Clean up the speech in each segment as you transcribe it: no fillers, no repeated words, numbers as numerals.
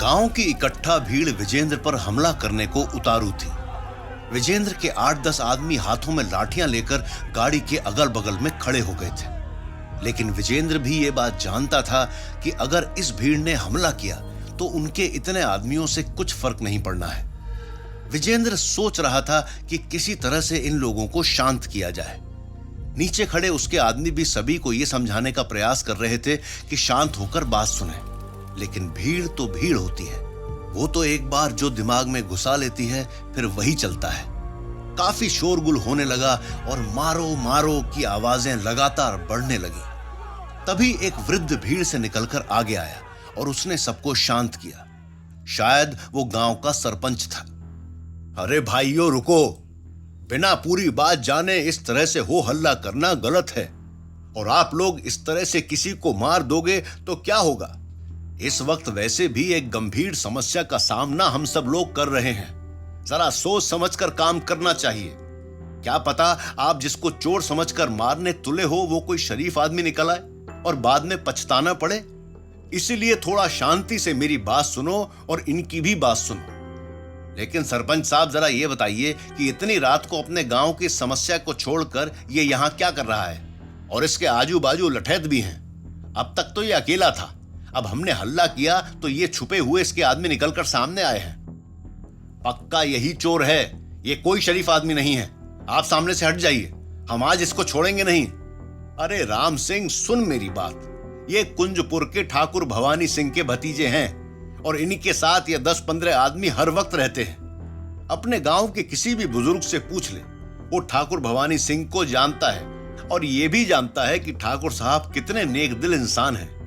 गांव की इकट्ठा भीड़ विजेंद्र पर हमला करने को उतारू थी। विजेंद्र के 8-10 आदमी हाथों में लाठियां लेकर गाड़ी के अगल बगल में खड़े हो गए थे। लेकिन विजेंद्र भी ये बात जानता था कि अगर इस भीड़ ने हमला किया तो उनके इतने आदमियों से कुछ फर्क नहीं पड़ना है। विजेंद्र सोच रहा था कि किसी तरह से इन लोगों को शांत किया जाए। नीचे खड़े उसके आदमी भी सभी को यह समझाने का प्रयास कर रहे थे कि शांत होकर बात सुने। लेकिन भीड़ तो भीड़ होती है, वो तो एक बार जो दिमाग में घुसा लेती है फिर वही चलता है। काफी शोरगुल होने लगा और मारो मारो की आवाजें लगातार बढ़ने लगी। तभी एक वृद्ध भीड़ से निकलकर आगे आया और उसने सबको शांत किया। शायद वो गांव का सरपंच था। अरे भाइयों रुको, बिना पूरी बात जाने इस तरह से हो हल्ला करना गलत है, और आप लोग इस तरह से किसी को मार दोगे तो क्या होगा। इस वक्त वैसे भी एक गंभीर समस्या का सामना हम सब लोग कर रहे हैं। जरा सोच समझकर काम करना चाहिए। क्या पता आप जिसको चोर समझकर मारने तुले हो वो कोई शरीफ आदमी निकल आए और बाद में पछताना पड़े। इसीलिए थोड़ा शांति से मेरी बात सुनो और इनकी भी बात सुनो। लेकिन सरपंच साहब जरा ये बताइए कि इतनी रात को अपने गांव की समस्या को छोड़कर ये यहाँ क्या कर रहा है, और इसके आजू बाजू लठैत भी हैं। अब तक तो ये अकेला था, अब हमने हल्ला किया तो ये छुपे हुए इसके आदमी निकलकर सामने आए हैं। पक्का यही चोर है, ये कोई शरीफ आदमी नहीं है। आप सामने से हट जाइए, हम आज इसको छोड़ेंगे नहीं। अरे राम सिंह सुन मेरी बात, ये कुंजपुर के ठाकुर भवानी सिंह के भतीजे हैं और इन्हीं के साथ ये 10-15 आदमी हर वक्त रहते हैं। अपने गांव के किसी भी बुजुर्ग से पूछ ले, वो ठाकुर भवानी सिंह को जानता है और ये भी जानता है कि ठाकुर साहब कितने नेक दिल इंसान हैं।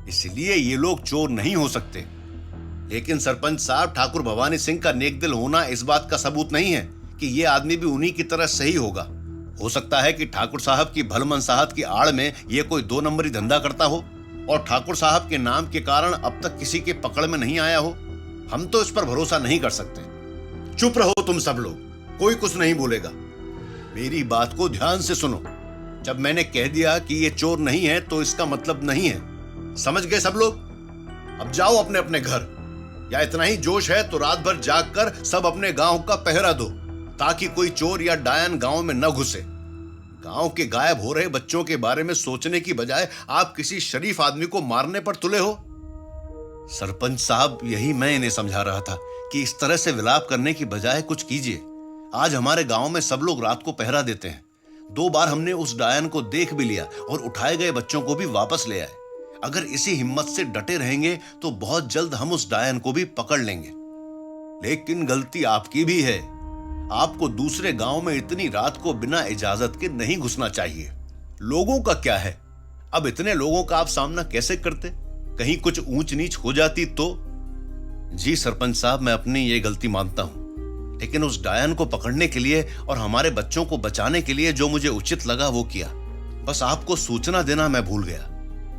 इसलिए ये लोग चोर नहीं हो सकते। लेकिन सरपंच साहब, ठाकुर भवानी सिंह का नेक दिल होना इस बात का सबूत नहीं है कि ये आदमी भी उन्हीं की तरह सही होगा। हो सकता है कि ठाकुर साहब की भलमनसाहत की आड़ में ये कोई 2 नंबरी धंधा करता हो और ठाकुर साहब के नाम के कारण अब तक किसी के पकड़ में नहीं आया हो। हम तो इस पर भरोसा नहीं कर सकते। चुप रहो तुम सब लोग, कोई कुछ नहीं बोलेगा। मेरी बात को ध्यान से सुनो। जब मैंने कह दिया कि ये चोर नहीं है तो इसका मतलब नहीं है, समझ गए सब लोग। अब जाओ अपने अपने घर, या इतना ही जोश है तो रात भर जाग कर सब अपने गांव का पहरा दो, ताकि कोई चोर या डायन गांव में न घुसे। गांव के गायब हो रहे बच्चों के बारे में सोचने की बजाय आप किसी शरीफ आदमी को मारने पर तुले हो। सरपंच साहब, यही मैं इन्हें समझा रहा था कि इस तरह से विलाप करने की बजाय कुछ कीजिए। आज हमारे गांव में सब लोग रात को पहरा देते हैं। 2 बार हमने उस डायन को देख भी लिया और उठाए गए बच्चों को भी वापस ले आए। अगर इसी हिम्मत से डटे रहेंगे तो बहुत जल्द हम उस डायन को भी पकड़ लेंगे। लेकिन गलती आपकी भी है। आपको दूसरे गांव में इतनी रात को बिना इजाजत के नहीं घुसना चाहिए। लोगों का क्या है, अब इतने लोगों का आप सामना कैसे करते? कहीं कुछ ऊंच नीच हो जाती तो? जी सरपंच साहब, मैं अपनी ये गलती मानता हूं, लेकिन उस डायन को पकड़ने के लिए और हमारे बच्चों को बचाने के लिए जो मुझे उचित लगा वो किया। बस आपको सूचना देना मैं भूल गया।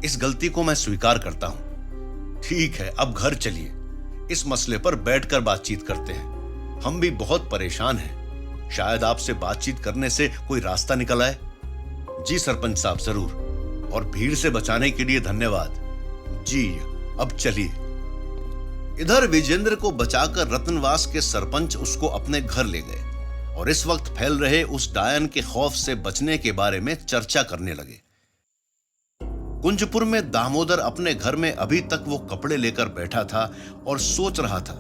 इस गलती को मैं स्वीकार करता हूं। ठीक है, अब घर चलिए, इस मसले पर बैठकर बातचीत करते हैं। हम भी बहुत परेशान हैं। शायद आपसे बातचीत करने से कोई रास्ता निकल आए। जी सरपंच साहब, जरूर, और भीड़ से बचाने के लिए धन्यवाद। जी अब चलिए। इधर विजेंद्र को बचाकर रतनवास के सरपंच उसको अपने घर ले गए और इस वक्त फैल रहे उस डायन के खौफ से बचने के बारे में चर्चा करने लगे। कुंजपुर में दामोदर अपने घर में अभी तक वो कपड़े लेकर बैठा था और सोच रहा था।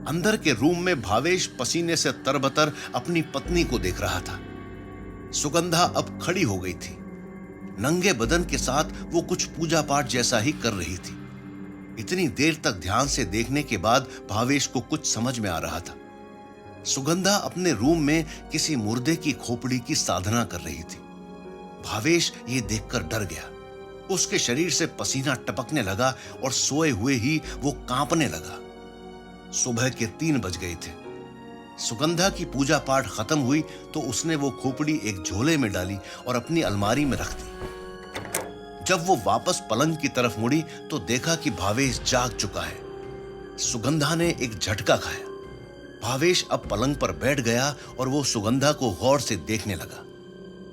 अंदर के रूम में भावेश पसीने से तरबतर अपनी पत्नी को देख रहा था। सुगंधा अब खड़ी हो गई थी। नंगे बदन के साथ वो कुछ पूजा पाठ जैसा ही कर रही थी। इतनी देर तक ध्यान से देखने के बाद भावेश को कुछ समझ में आ रहा था। सुगंधा अपने रूम में किसी मुर्दे की खोपड़ी की साधना कर रही थी। भावेश ये देखकर डर गया। उसके शरीर से पसीना टपकने लगा और सोए हुए ही वो कांपने लगा। सुबह के 3 बज गए थे। सुगंधा की पूजा पाठ खत्म हुई तो उसने वो खोपड़ी एक झोले में डाली और अपनी अलमारी में रख दी। जब वो वापस पलंग की तरफ मुड़ी तो देखा कि भावेश जाग चुका है। सुगंधा ने एक झटका खाया। भावेश अब पलंग पर बैठ गया और वो सुगंधा को गौर से देखने लगा।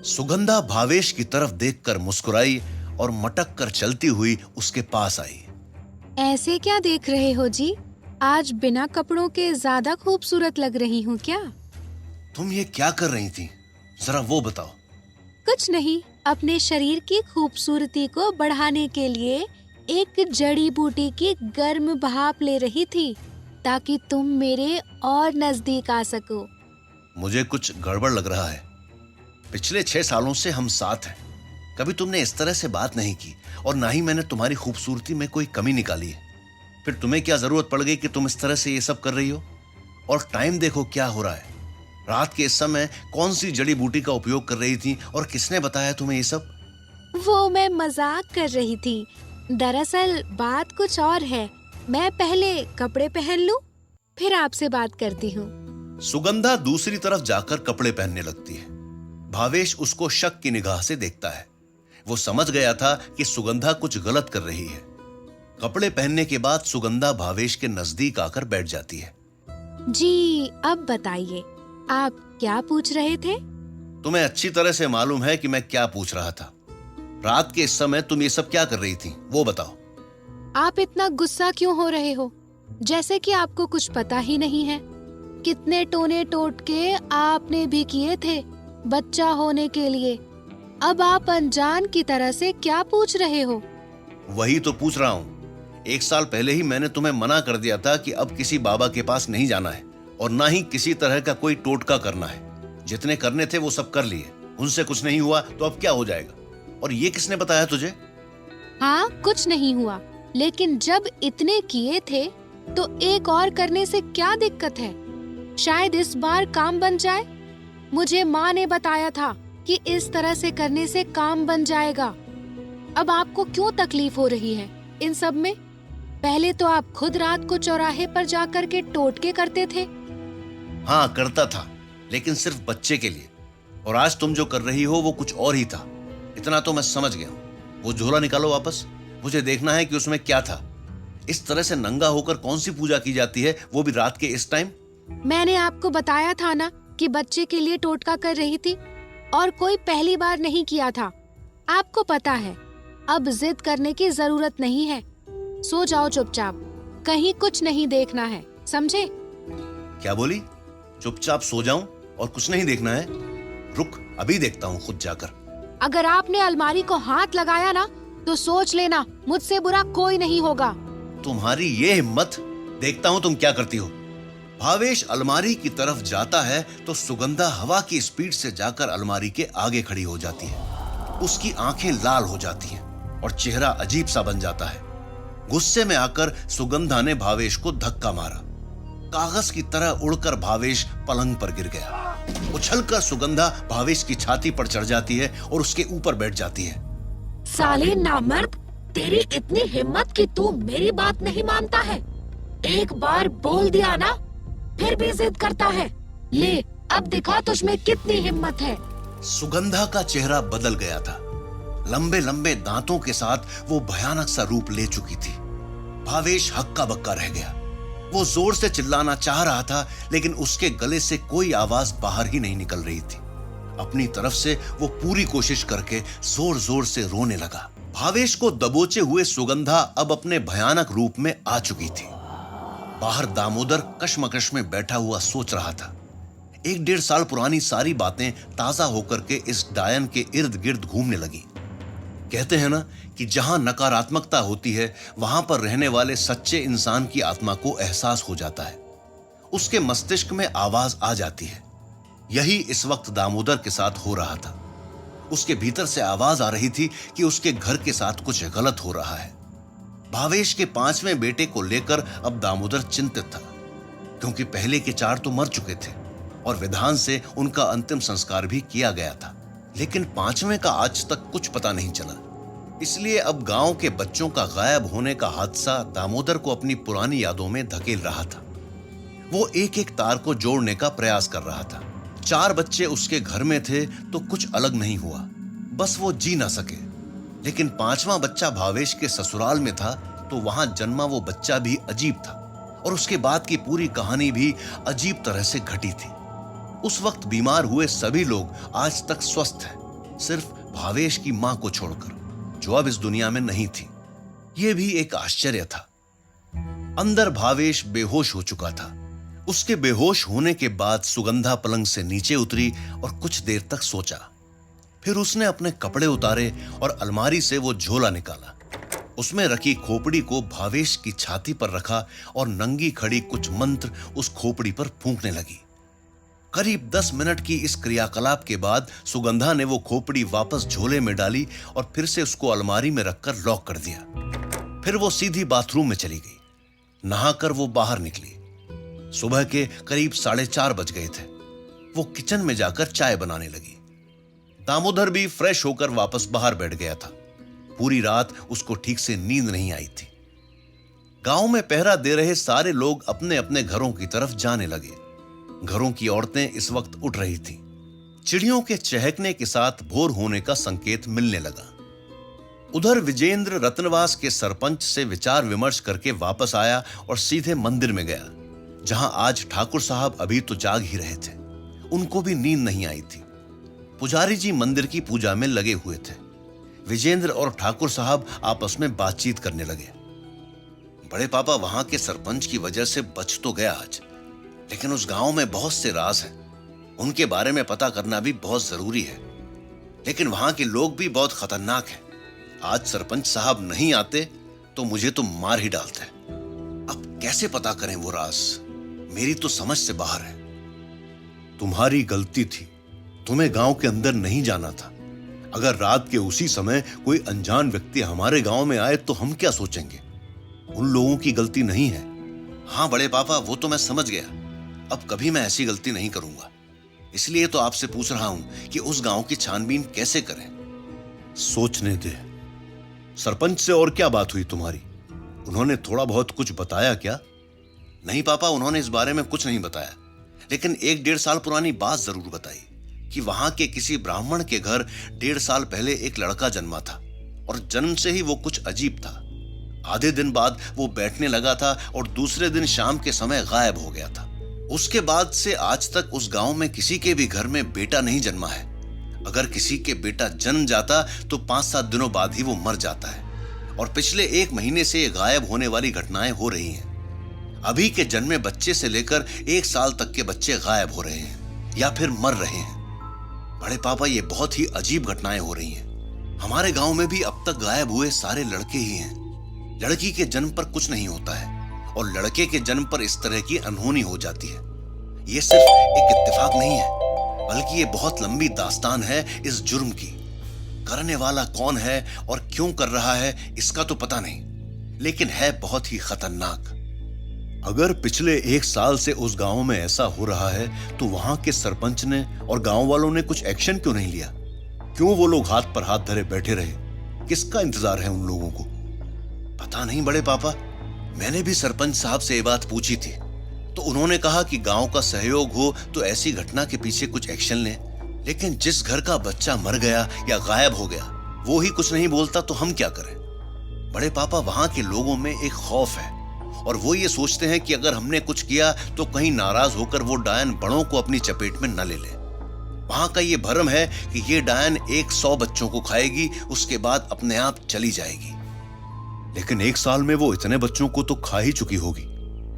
सुगंधा भावेश की तरफ देखकर मुस्कुराई और मटक कर चलती हुई उसके पास आई। ऐसे क्या देख रहे हो जी? आज बिना कपड़ों के ज्यादा खूबसूरत लग रही हूँ क्या? तुम ये क्या कर रही थी, जरा वो बताओ। कुछ नहीं, अपने शरीर की खूबसूरती को बढ़ाने के लिए एक जड़ी बूटी की गर्म भाप ले रही थी ताकि तुम मेरे और नजदीक आ सको। मुझे कुछ गड़बड़ लग रहा है। पिछले 6 सालों से हम साथ हैं। कभी तुमने इस तरह से बात नहीं की और ना ही मैंने तुम्हारी खूबसूरती में कोई कमी निकाली है। फिर तुम्हें क्या जरूरत पड़ गई कि तुम इस तरह से ये सब कर रही हो? और टाइम देखो क्या हो रहा है। रात के इस समय कौन सी जड़ी बूटी का उपयोग कर रही थी और किसने बताया तुम्हें ये सब? वो मैं मजाक कर रही थी। दरअसल बात कुछ और है। मैं पहले कपड़े पहन लूं, फिर आपसे बात करती हूँ। सुगंधा दूसरी तरफ जाकर कपड़े पहनने लगती है। भावेश उसको शक की निगाह से देखता है। वो समझ गया था कि सुगंधा कुछ गलत कर रही है। कपड़े पहनने के बाद सुगंधा भावेश के नजदीक आकर बैठ जाती है। जी, अब बताइए, आप क्या पूछ रहे थे? तुम्हें अच्छी तरह से मालूम है कि मैं क्या पूछ रहा था। रात के इस समय तुम ये सब क्या कर रही थी, वो बताओ। आप इतना गुस्सा क्यों हो रहे हो? जैसे कि आपको कुछ पता ही नहीं है। कितने टोने टोटके आपने भी किए थे बच्चा होने के लिए। अब आप अनजान की तरह से क्या पूछ रहे हो? वही तो पूछ रहा हूँ। 1 साल पहले ही मैंने तुम्हें मना कर दिया था कि अब किसी बाबा के पास नहीं जाना है और ना ही किसी तरह का कोई टोटका करना है। जितने करने थे वो सब कर लिए, उनसे कुछ नहीं हुआ तो अब क्या हो जाएगा? और ये किसने बताया तुझे? हाँ, कुछ नहीं हुआ, लेकिन जब इतने किए थे तो एक और करने से क्या दिक्कत है? शायद इस बार काम बन जाए। मुझे माँ ने बताया था कि इस तरह से करने से काम बन जाएगा। अब आपको क्यों तकलीफ हो रही है इन सब में? पहले तो आप खुद रात को चौराहे पर जाकर के टोटके करते थे। हाँ, करता था, लेकिन सिर्फ बच्चे के लिए। और आज तुम जो कर रही हो वो कुछ और ही था। इतना तो मैं समझ गया हूँ। वो झोला निकालो वापस, मुझे देखना है कि उसमें क्या था। इस तरह से नंगा होकर कौन सी पूजा की जाती है, वो भी रात के इस टाइम? मैंने आपको बताया था ना कि बच्चे के लिए टोटका कर रही थी और कोई पहली बार नहीं किया था। आपको पता है, अब जिद करने की जरूरत नहीं है। सो जाओ चुपचाप, कहीं कुछ नहीं देखना है, समझे? क्या बोली? चुपचाप सो जाऊं और कुछ नहीं देखना है? रुक, अभी देखता हूँ खुद जाकर। अगर आपने अलमारी को हाथ लगाया ना तो सोच लेना मुझसे बुरा कोई नहीं होगा। तुम्हारी ये हिम्मत! देखता हूँ तुम क्या करती हो। भावेश अलमारी की तरफ जाता है तो सुगंधा हवा की स्पीड से जाकर अलमारी के आगे खड़ी हो जाती है। उसकी आंखें लाल हो जाती हैं और चेहरा अजीब सा बन जाता है। गुस्से में आकर सुगंधा ने भावेश को धक्का मारा। कागज की तरह उड़कर भावेश पलंग पर गिर गया। उछलकर सुगंधा भावेश की छाती पर चढ़ जाती है और उसके ऊपर बैठ जाती है। साले नामर्द, तेरी इतनी हिम्मत कि तू मेरी बात नहीं मानता है। एक बार बोल दिया ना, फिर भी जिद करता है। ले, अब दिखा तुझमें कितनी हिम्मत है। सुगंधा का चेहरा बदल गया था। लंबे लंबे दांतों के साथ वो भयानक सा रूप ले चुकी थी। भावेश हक्का बक्का रह गया। वो जोर से चिल्लाना चाह रहा था, लेकिन उसके गले से कोई आवाज बाहर ही नहीं निकल रही थी। अपनी तरफ से वो पूरी कोशिश करके जोर जोर से रोने लगा। भावेश को दबोचे हुए सुगंधा अब अपने भयानक रूप में आ चुकी थी। बाहर दामोदर कश्मकश में बैठा हुआ सोच रहा था। 1-1.5 साल पुरानी सारी बातें ताजा होकर के इस डायन के इर्द गिर्द घूमने लगी। कहते हैं ना कि जहां नकारात्मकता होती है वहां पर रहने वाले सच्चे इंसान की आत्मा को एहसास हो जाता है। उसके मस्तिष्क में आवाज आ जाती है। यही इस वक्त दामोदर के साथ हो रहा था। उसके भीतर से आवाज आ रही थी कि उसके घर के साथ कुछ गलत हो रहा है। भावेश के 5वें बेटे को लेकर अब दामोदर चिंतित था, क्योंकि पहले के 4 तो मर चुके थे और विधान से उनका अंतिम संस्कार भी किया गया था, लेकिन 5वें का आज तक कुछ पता नहीं चला। इसलिए अब गांव के बच्चों का गायब होने का हादसा दामोदर को अपनी पुरानी यादों में धकेल रहा था। वो एक एक तार को जोड़ने का प्रयास कर रहा था। 4 बच्चे उसके घर में थे तो कुछ अलग नहीं हुआ, बस वो जी ना सके। लेकिन 5वां बच्चा भावेश के ससुराल में था तो वहां जन्मा वो बच्चा भी अजीब था और उसके बाद की पूरी कहानी भी अजीब तरह से घटी थी। उस वक्त बीमार हुए सभी लोग आज तक स्वस्थ हैं, सिर्फ भावेश की मां को छोड़कर, जो अब इस दुनिया में नहीं थी। यह भी एक आश्चर्य था। अंदर भावेश बेहोश हो चुका था। उसके बेहोश होने के बाद सुगंधा पलंग से नीचे उतरी और कुछ देर तक सोचा। फिर उसने अपने कपड़े उतारे और अलमारी से वो झोला निकाला। उसमें रखी खोपड़ी को भावेश की छाती पर रखा और नंगी खड़ी कुछ मंत्र उस खोपड़ी पर फूंकने लगी। करीब 10 मिनट की इस क्रियाकलाप के बाद सुगंधा ने वो खोपड़ी वापस झोले में डाली और फिर से उसको अलमारी में रखकर लॉक कर दिया। फिर वो सीधी बाथरूम में चली गई। नहाकर वो बाहर निकली। सुबह के करीब 4:30 बज गए थे। वो किचन में जाकर चाय बनाने लगी। दामोदर भी फ्रेश होकर वापस बाहर बैठ गया था। पूरी रात उसको ठीक से नींद नहीं आई थी। गांव में पहरा दे रहे सारे लोग अपने अपने घरों की तरफ जाने लगे। घरों की औरतें इस वक्त उठ रही थीं। चिड़ियों के चहकने के साथ भोर होने का संकेत मिलने लगा। उधर विजेंद्र रत्नवास के सरपंच से विचार विमर्श करके वापस आया और सीधे मंदिर में गया, जहां आज ठाकुर साहब अभी तो जाग ही रहे थे। उनको भी नींद नहीं आई थी। पुजारी जी मंदिर की पूजा में लगे हुए थे। विजेंद्र और ठाकुर साहब आपस में बातचीत करने लगे। बड़े पापा, वहां के सरपंच की वजह से बच तो गया आज, लेकिन उस गांव में बहुत से राज हैं। उनके बारे में पता करना भी बहुत जरूरी है। लेकिन वहां के लोग भी बहुत खतरनाक हैं। आज सरपंच साहब नहीं आते तो मुझे तो मार ही डालते। अब कैसे पता करें वो राज? मेरी तो समझ से बाहर है। तुम्हारी गलती थी, तुम्हें गांव के अंदर नहीं जाना था। अगर रात के उसी समय कोई अनजान व्यक्ति हमारे गांव में आए तो हम क्या सोचेंगे? उन लोगों की गलती नहीं है। हाँ बड़े पापा, वो तो मैं समझ गया। अब कभी मैं ऐसी गलती नहीं करूंगा। इसलिए तो आपसे पूछ रहा हूं कि उस गांव की छानबीन कैसे करें। सोचने दे। सरपंच से और क्या बात हुई तुम्हारी? उन्होंने थोड़ा बहुत कुछ बताया क्या? नहीं पापा, उन्होंने इस बारे में कुछ नहीं बताया, लेकिन 1-1.5 साल पुरानी बात जरूर बताई कि वहां के किसी ब्राह्मण के घर 1.5 साल पहले एक लड़का जन्मा था और जन्म से ही वो कुछ अजीब था। आधे दिन बाद वो बैठने लगा था और दूसरे दिन शाम के समय गायब हो गया था। उसके बाद से आज तक उस गांव में किसी के भी घर में बेटा नहीं जन्मा है। अगर किसी के बेटा जन्म जाता तो 5-7 दिनों बाद ही वो मर जाता है। और पिछले 1 महीने से ये गायब होने वाली घटनाएं हो रही हैं। अभी के जन्मे बच्चे से लेकर 1 साल तक के बच्चे गायब हो रहे हैं या फिर मर रहे हैं। बड़े पापा, ये बहुत ही अजीब घटनाएं हो रही हैं। हमारे गांव में भी अब तक गायब हुए सारे लड़के ही हैं। लड़की के जन्म पर कुछ नहीं होता है और लड़के के जन्म पर इस तरह की अनहोनी हो जाती है। ये सिर्फ एक इत्तेफाक नहीं है, बल्कि ये बहुत लंबी दास्तान है इस जुर्म की। करने वाला कौन है और क्यों कर रहा है इसका तो पता नहीं, लेकिन है बहुत ही खतरनाक। अगर पिछले 1 साल से उस गांव में ऐसा हो रहा है तो वहां के सरपंच ने और गांव वालों ने कुछ एक्शन क्यों नहीं लिया? क्यों वो लोग हाथ पर हाथ धरे बैठे रहे? किसका इंतजार है उन लोगों को? पता नहीं बड़े पापा, मैंने भी सरपंच साहब से ये बात पूछी थी तो उन्होंने कहा कि गांव का सहयोग हो तो ऐसी घटना के पीछे कुछ एक्शन लें, लेकिन जिस घर का बच्चा मर गया या गायब हो गया वो ही कुछ नहीं बोलता तो हम क्या करें? बड़े पापा, वहां के लोगों में एक खौफ है और वो ये सोचते हैं कि अगर हमने कुछ किया तो कहीं नाराज होकर वो डायन बड़ों को अपनी चपेट में न ले ले। वहां का ये भ्रम है कि ये डायन 100 बच्चों को खाएगी, उसके बाद अपने आप चली जाएगी। लेकिन 1 साल में वो इतने बच्चों को तो खा ही चुकी होगी,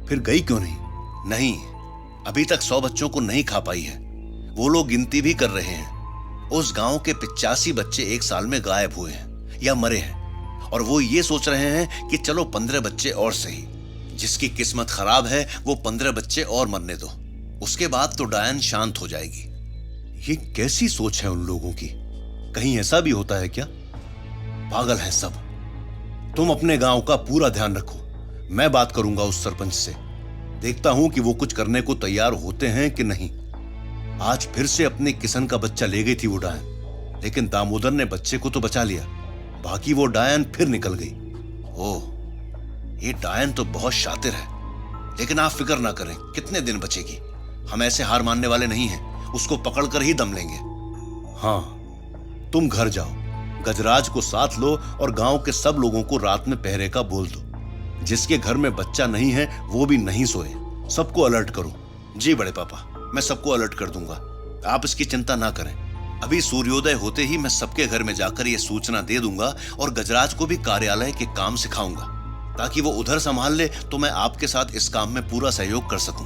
फिर गई क्यों नहीं? नहीं, अभी तक 100 बच्चों को नहीं खा पाई है। वो लोग गिनती भी कर रहे हैं। उस गांव के 85 बच्चे 1 साल में गायब हुए हैं या मरे हैं और वो ये सोच रहे हैं कि चलो 15 बच्चे और सही। जिसकी किस्मत खराब है वो 15 बच्चे और मरने दो, उसके बाद तो डायन शांत हो जाएगी। ये कैसी सोच है उन लोगों की? कहीं ऐसा भी होता है क्या? पागल हैं सब। तुम अपने गांव का पूरा ध्यान रखो। मैं बात करूंगा उस सरपंच से, देखता हूं कि वो कुछ करने को तैयार होते हैं कि नहीं। आज फिर से अपने किसन का बच्चा ले गई थी वो डायन, लेकिन दामोदर ने बच्चे को तो बचा लिया, बाकी वो डायन फिर निकल गई। ओह, ये डायन तो बहुत शातिर है, लेकिन आप फिक्र ना करें, कितने दिन बचेगी। हम ऐसे हार मानने वाले नहीं हैं, उसको पकड़कर ही दम लेंगे। हाँ, तुम घर जाओ, गजराज को साथ लो और गांव के सब लोगों को रात में पहरे का बोल दो। जिसके घर में बच्चा नहीं है वो भी नहीं सोए, सबको अलर्ट करो। जी बड़े पापा, मैं सबको अलर्ट कर दूंगा, आप इसकी चिंता ना करें। अभी सूर्योदय होते ही मैं सबके घर में जाकर यह सूचना दे दूंगा और गजराज को भी कार्यालय के काम सिखाऊंगा। ताकि वो उधर संभाल ले तो मैं आपके साथ इस काम में पूरा सहयोग कर सकूं।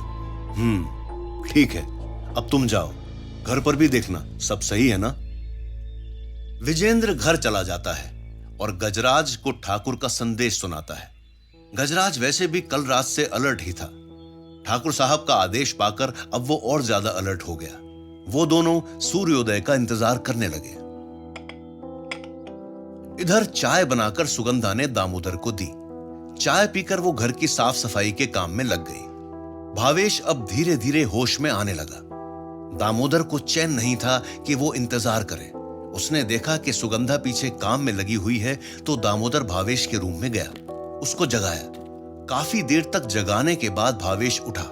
ठीक है, अब तुम जाओ, घर पर भी देखना सब सही है ना। विजेंद्र घर चला जाता है और गजराज को ठाकुर का संदेश सुनाता है। गजराज वैसे भी कल रात से अलर्ट ही था। ठाकुर साहब का आदेश पाकर अब वो और ज्यादा अलर्ट हो गया। वो दोनों सूर्योदय का इंतजार करने लगे। इधर चाय बनाकर सुगंधा ने दामोदर को दी। चाय पीकर वो घर की साफ सफाई के काम में लग गई। भावेश अब धीरे धीरे होश में आने लगा। दामोदर को चैन नहीं था कि वो इंतजार करे। उसने देखा कि सुगंधा पीछे काम में लगी हुई है तो दामोदर भावेश के रूम में गया, उसको जगाया। काफी देर तक जगाने के बाद भावेश उठा।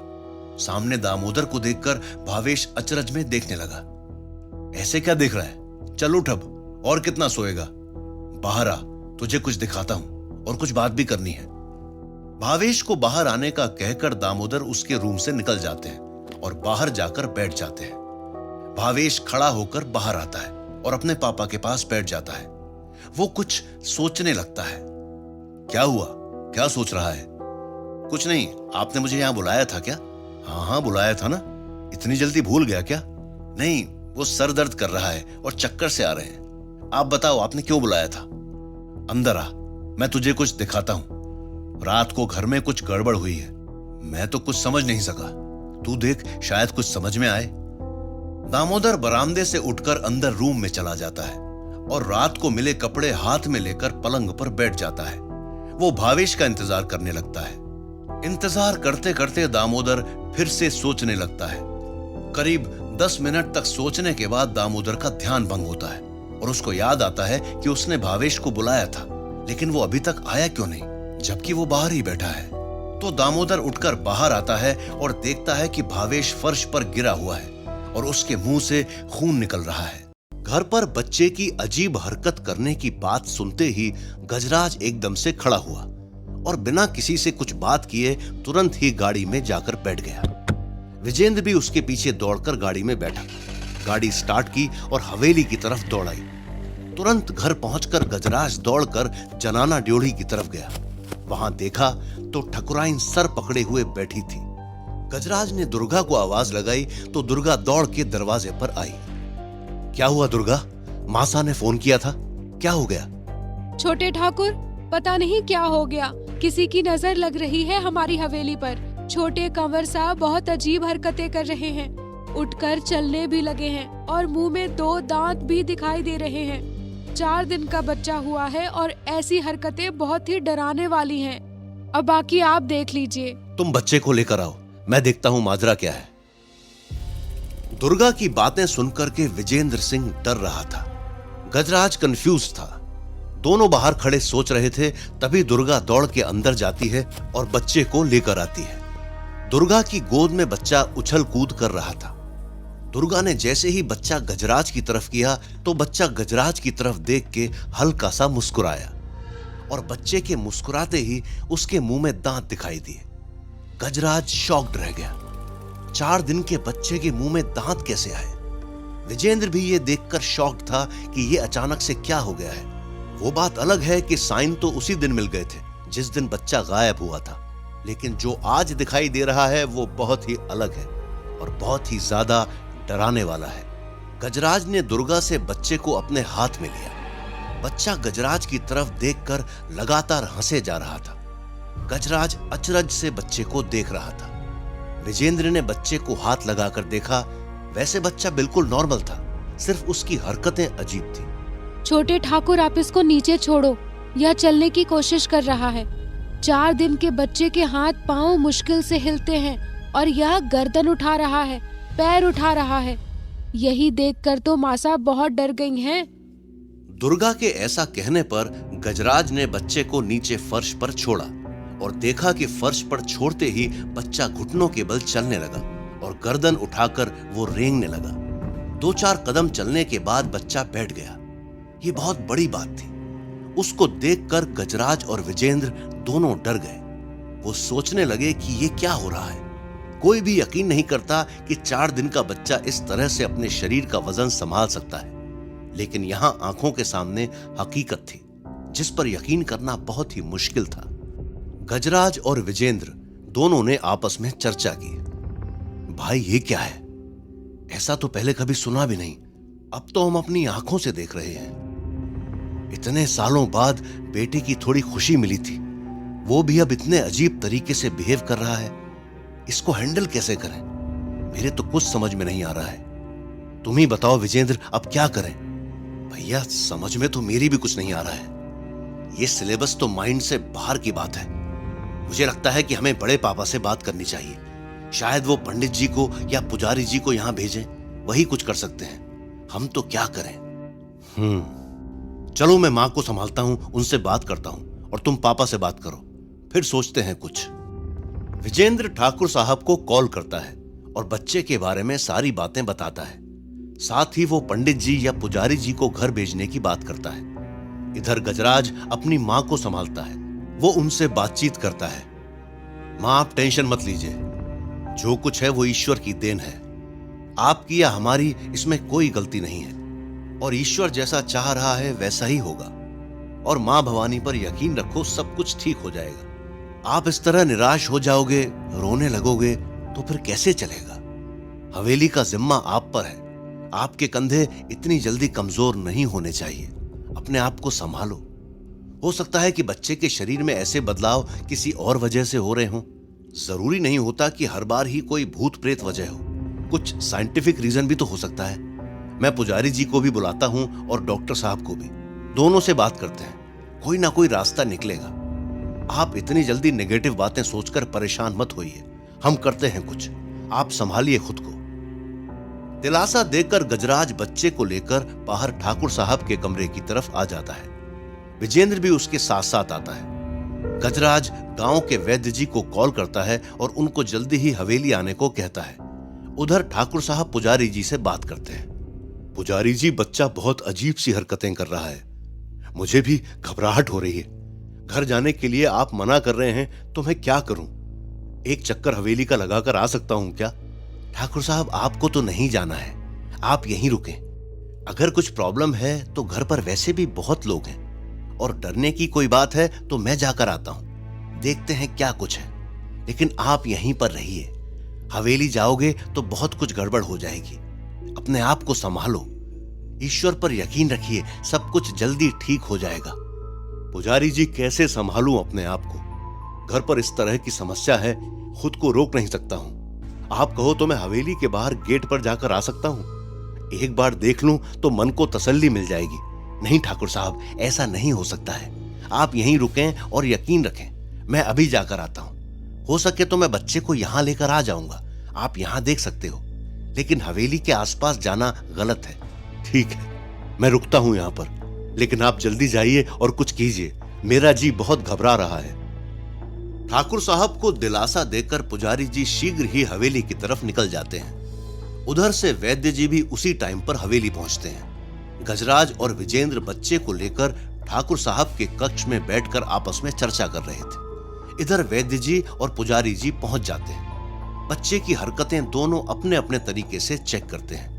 सामने दामोदर को देखकर भावेश अचरज में देखने लगा। ऐसे क्या देख रहा है? चल उठ अब, और कितना सोएगा? बाहर आ, तुझे कुछ दिखाता हूं और कुछ बात भी करनी है। भावेश को बाहर आने का कहकर दामोदर उसके रूम से निकल जाते हैं और बाहर जाकर बैठ जाते हैं। भावेश खड़ा होकर बाहर आता है और अपने पापा के पास बैठ जाता है। वो कुछ सोचने लगता है। क्या हुआ? क्या सोच रहा है? कुछ नहीं, आपने मुझे यहां बुलाया था क्या? हाँ बुलाया था ना। इतनी जल्दी भूल गया क्या? नहीं, वो सर दर्द कर रहा है और चक्कर से आ रहे हैं। आप बताओ, आपने क्यों बुलाया था? अंदर आ, मैं तुझे कुछ दिखाता हूं। रात को घर में कुछ गड़बड़ हुई है। मैं तो कुछ समझ नहीं सका, तू देख, शायद कुछ समझ में आए। दामोदर बरामदे से उठकर अंदर रूम में चला जाता है और रात को मिले कपड़े हाथ में लेकर पलंग पर बैठ जाता है। वो भावेश का इंतजार करने लगता है। इंतजार करते करते दामोदर फिर से सोचने लगता है। करीब 10 मिनट तक सोचने के बाद दामोदर का ध्यान भंग होता है और उसको याद आता है कि उसने भावेश को बुलाया था, लेकिन वो अभी तक आया क्यों नहीं, जबकि वो बाहर ही बैठा है। तो दामोदर उठकर बाहर आता है और देखता है कि भावेश फर्श पर गिरा हुआ है और उसके मुंह से खून निकल रहा है। घर पर बच्चे की अजीब हरकत करने की बात सुनते ही गजराज एकदम से खड़ा हुआ और बिना किसी से कुछ बात किए तुरंत ही गाड़ी में जाकर बैठ गया। विजेंद्र भी उसके पीछे दौड़कर गाड़ी में बैठा। गाड़ी स्टार्ट की और हवेली की तरफ दौड़ आई। तुरंत घर पहुंचकर गजराज दौड़कर जनाना ड्योढ़ी की तरफ गया। वहां देखा तो ठकुराइन सर पकड़े हुए बैठी थी। गजराज ने दुर्गा को आवाज लगाई तो दुर्गा दौड़ के दरवाजे पर आई। क्या हुआ दुर्गा? मासा ने फोन किया था, क्या हो गया? छोटे ठाकुर, पता नहीं क्या हो गया, किसी की नजर लग रही है हमारी हवेली पर। छोटे कंवर साहब बहुत अजीब हरकतें कर रहे हैं, उठकर चलने भी लगे हैं और मुंह में 2 दांत भी दिखाई दे रहे हैं। 4 दिन का बच्चा हुआ है और ऐसी हरकतें बहुत ही डराने वाली हैं। अब बाकी आप देख लीजिए। तुम बच्चे को लेकर आओ, मैं देखता हूं माजरा क्या है। दुर्गा की बातें सुनकर के विजेंद्र सिंह डर रहा था। गजराज कंफ्यूज था। दोनों बाहर खड़े सोच रहे थे, तभी दुर्गा दौड़ के अंदर जाती है और बच्चे को लेकर आती है। दुर्गा की गोद में बच्चा उछल कूद कर रहा था। दुर्गा ने जैसे ही बच्चा गजराज की तरफ किया तो बच्चा गजराज की तरफ देख के हल्का सा मुस्कुराया और बच्चे के मुस्कुराते ही उसके मुंह में दांत दिखाई दिए। गजराज शॉक्ड रह गया। 4 दिन के बच्चे के मुंह में दांत कैसे आए? विजेंद्र भी ये देखकर शॉक्ड था कि ये अचानक से क्या हो गया है। वो बात अलग है कि साइन तो उसी दिन मिल गए थे जिस दिन बच्चा गायब हुआ था, लेकिन जो आज दिखाई दे रहा है वो बहुत ही अलग है और बहुत ही ज्यादा डराने वाला है। गजराज ने दुर्गा से बच्चे को अपने हाथ में लिया। बच्चा गजराज की तरफ देखकर लगातार हंसे जा रहा था। गजराज अचरज से बच्चे को देख रहा था। विजेंद्र ने बच्चे को हाथ लगाकर देखा। वैसे बच्चा बिल्कुल नॉर्मल था, सिर्फ उसकी हरकतें अजीब थी। छोटे ठाकुर, आप इसको नीचे छोड़ो, यह चलने की कोशिश कर रहा है। 4 दिन के बच्चे के हाथ पांव मुश्किल से हिलते हैं और यह गर्दन उठा रहा है, पैर उठा रहा है। यही देखकर तो मासा बहुत डर गई हैं। दुर्गा के ऐसा कहने पर गजराज ने बच्चे को नीचे फर्श पर छोड़ा और देखा कि फर्श पर छोड़ते ही बच्चा घुटनों के बल चलने लगा और गर्दन उठाकर वो रेंगने लगा। 2-4 कदम चलने के बाद बच्चा बैठ गया। ये बहुत बड़ी बात थी। उसको देखकर गजराज और विजेंद्र दोनों डर गए। वो सोचने लगे कि ये क्या हो रहा है। कोई भी यकीन नहीं करता कि 4 दिन का बच्चा इस तरह से अपने शरीर का वजन संभाल सकता है, लेकिन यहां आंखों के सामने हकीकत थी जिस पर यकीन करना बहुत ही मुश्किल था। गजराज और विजेंद्र दोनों ने आपस में चर्चा की। भाई ये क्या है? ऐसा तो पहले कभी सुना भी नहीं, अब तो हम अपनी आंखों से देख रहे हैं। इतने सालों बाद बेटे की थोड़ी खुशी मिली थी, वो भी अब इतने अजीब तरीके से बिहेव कर रहा है। इसको हैंडल कैसे करें? मेरे तो कुछ समझ में नहीं आ रहा है। तुम ही बताओ विजेंद्र, अब क्या करें? भैया समझ में तो मेरी भी कुछ नहीं आ रहा है। ये सिलेबस तो माइंड से बाहर की बात है। मुझे लगता है कि हमें बड़े पापा से बात करनी चाहिए। शायद वो पंडित जी को या पुजारी जी को यहां भेजें, वही कुछ कर सकते हैं। हम तो क्या करें? चलो मैं मां को संभालता हूं, उनसे बात करता हूं और तुम पापा से बात करो, फिर सोचते हैं कुछ। विजेंद्र ठाकुर साहब को कॉल करता है और बच्चे के बारे में सारी बातें बताता है। साथ ही वो पंडित जी या पुजारी जी को घर भेजने की बात करता है। इधर गजराज अपनी मां को संभालता है, वो उनसे बातचीत करता है। मां आप टेंशन मत लीजिए, जो कुछ है वो ईश्वर की देन है। आपकी या हमारी इसमें कोई गलती नहीं है और ईश्वर जैसा चाह रहा है वैसा ही होगा। और मां भवानी पर यकीन रखो, सब कुछ ठीक हो जाएगा। आप इस तरह निराश हो जाओगे, रोने लगोगे तो फिर कैसे चलेगा? हवेली का जिम्मा आप पर है। आपके कंधे इतनी जल्दी कमजोर नहीं होने चाहिए। अपने आप को संभालो। हो सकता है कि बच्चे के शरीर में ऐसे बदलाव किसी और वजह से हो रहे हों। जरूरी नहीं होता कि हर बार ही कोई भूत प्रेत वजह हो। कुछ साइंटिफिक रीजन भी तो हो सकता है। मैं पुजारी जी को भी बुलाता हूं और डॉक्टर साहब को भी। दोनों से बात करते हैं, कोई ना कोई रास्ता निकलेगा। आप इतनी जल्दी नेगेटिव बातें सोचकर परेशान मत होइए। हम करते हैं कुछ, आप संभालिए खुद को। दिलासा देकर गजराज बच्चे को लेकर बाहर ठाकुर साहब के कमरे की तरफ आ जाता है। विजेंद्र भी उसके साथ साथ आता है। गजराज गांव के वैद्य जी को कॉल करता है और उनको जल्दी ही हवेली आने को कहता है। उधर ठाकुर साहब पुजारी जी से बात करते हैं। पुजारी जी, बच्चा बहुत अजीब सी हरकतें कर रहा है। मुझे भी घबराहट हो रही है। घर जाने के लिए आप मना कर रहे हैं तो मैं क्या करूं? एक चक्कर हवेली का लगाकर आ सकता हूं क्या? ठाकुर साहब, आपको तो नहीं जाना है, आप यहीं रुकें। अगर कुछ प्रॉब्लम है तो घर पर वैसे भी बहुत लोग हैं और डरने की कोई बात है तो मैं जाकर आता हूं, देखते हैं क्या कुछ है। लेकिन आप यहीं पर रहिए। हवेली जाओगे तो बहुत कुछ गड़बड़ हो जाएगी। अपने आप को संभालो, ईश्वर पर यकीन रखिए, सब कुछ जल्दी ठीक हो जाएगा। पुजारी जी, कैसे संभालूं अपने आप को? घर पर इस तरह की समस्या है, खुद को रोक नहीं सकता हूं। आप कहो तो मैं हवेली के बाहर गेट पर जाकर आ सकता हूं। एक बार देख लूं तो मन को तसल्ली मिल जाएगी। नहीं ठाकुर साहब, ऐसा नहीं हो सकता है। आप यहीं रुकें और यकीन रखें, मैं अभी जाकर आता हूं। हो सके तो मैं बच्चे को यहां लेकर आ जाऊंगा, आप यहां देख सकते हो। लेकिन हवेली के आसपास जाना गलत है। ठीक है, मैं रुकता हूं यहां पर, लेकिन आप जल्दी जाइए और कुछ कीजिए। मेरा जी बहुत घबरा रहा है। ठाकुर साहब को दिलासा देकर पुजारी जी शीघ्र ही हवेली की तरफ निकल जाते हैं। उधर से वैद्य जी भी उसी टाइम पर हवेली पहुंचते हैं। गजराज और विजेंद्र बच्चे को लेकर ठाकुर साहब के कक्ष में बैठकर आपस में चर्चा कर रहे थे। इधर वैद्य जी और पुजारी जी पहुंच जाते हैं। बच्चे की हरकतें दोनों अपने अपने तरीके से चेक करते हैं।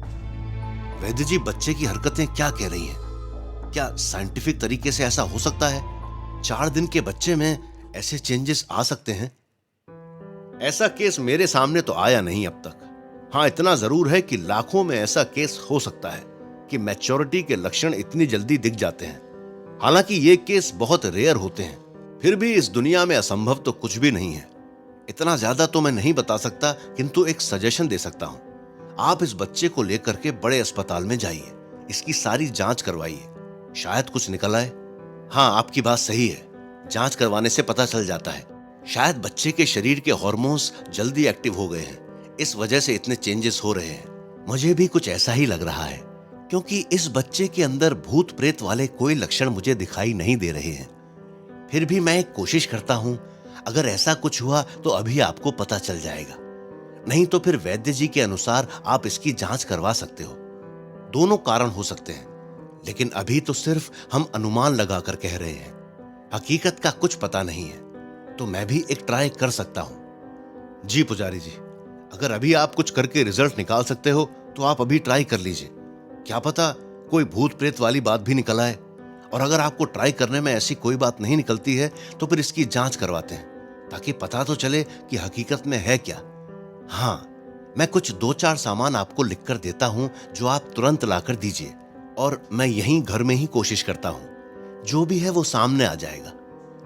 वैद्य जी, बच्चे की हरकतें क्या कह रही हैं? क्या साइंटिफिक तरीके से ऐसा हो सकता है? 4 दिन के बच्चे में ऐसे चेंजेस आ सकते हैं? ऐसा केस मेरे सामने तो आया नहीं अब तक। हाँ, इतना जरूर है कि लाखों में ऐसा केस हो सकता है कि मैच्योरिटी के लक्षण इतनी जल्दी दिख जाते हैं। हालांकि ये केस बहुत रेयर होते हैं, फिर भी इस दुनिया में असंभव तो कुछ भी नहीं है। इतना ज्यादा तो मैं नहीं बता सकता, किंतु एक सजेशन दे सकता हूं। आप इस बच्चे को लेकर के बड़े अस्पताल में जाइए, इसकी सारी जांच करवाइए, शायद कुछ निकल आए। हाँ, आपकी बात सही है, जांच करवाने से पता चल जाता है। शायद बच्चे के शरीर के हार्मोन्स जल्दी एक्टिव हो गए हैं, इस वजह से इतने चेंजेस हो रहे हैं। मुझे भी कुछ ऐसा ही लग रहा है, क्योंकि इस बच्चे के अंदर भूत प्रेत वाले कोई लक्षण मुझे दिखाई नहीं दे रहे हैं। फिर भी मैं एक कोशिश करता हूं, अगर ऐसा कुछ हुआ तो अभी आपको पता चल जाएगा। नहीं तो फिर वैद्य जी के अनुसार आप इसकी जांच करवा सकते हो। दोनों कारण हो सकते हैं, लेकिन अभी तो सिर्फ हम अनुमान लगाकर कह रहे हैं। हकीकत का कुछ पता नहीं है, तो मैं भी एक ट्राई कर सकता हूं। जी पुजारी जी, अगर अभी आप कुछ करके रिजल्ट निकाल सकते हो तो आप अभी ट्राई कर लीजिए। क्या पता कोई भूत प्रेत वाली बात भी निकल आए। और अगर आपको ट्राई करने में ऐसी कोई बात नहीं निकलती है तो फिर इसकी जांच करवाते हैं। ताकि पता तो चले कि हकीकत में है क्या। हाँ, मैं कुछ 2-4 सामान आपको लिखकर देता हूं जो आप तुरंत लाकर दीजिए, और मैं यहीं घर में ही कोशिश करता हूं। जो भी है वो सामने आ जाएगा,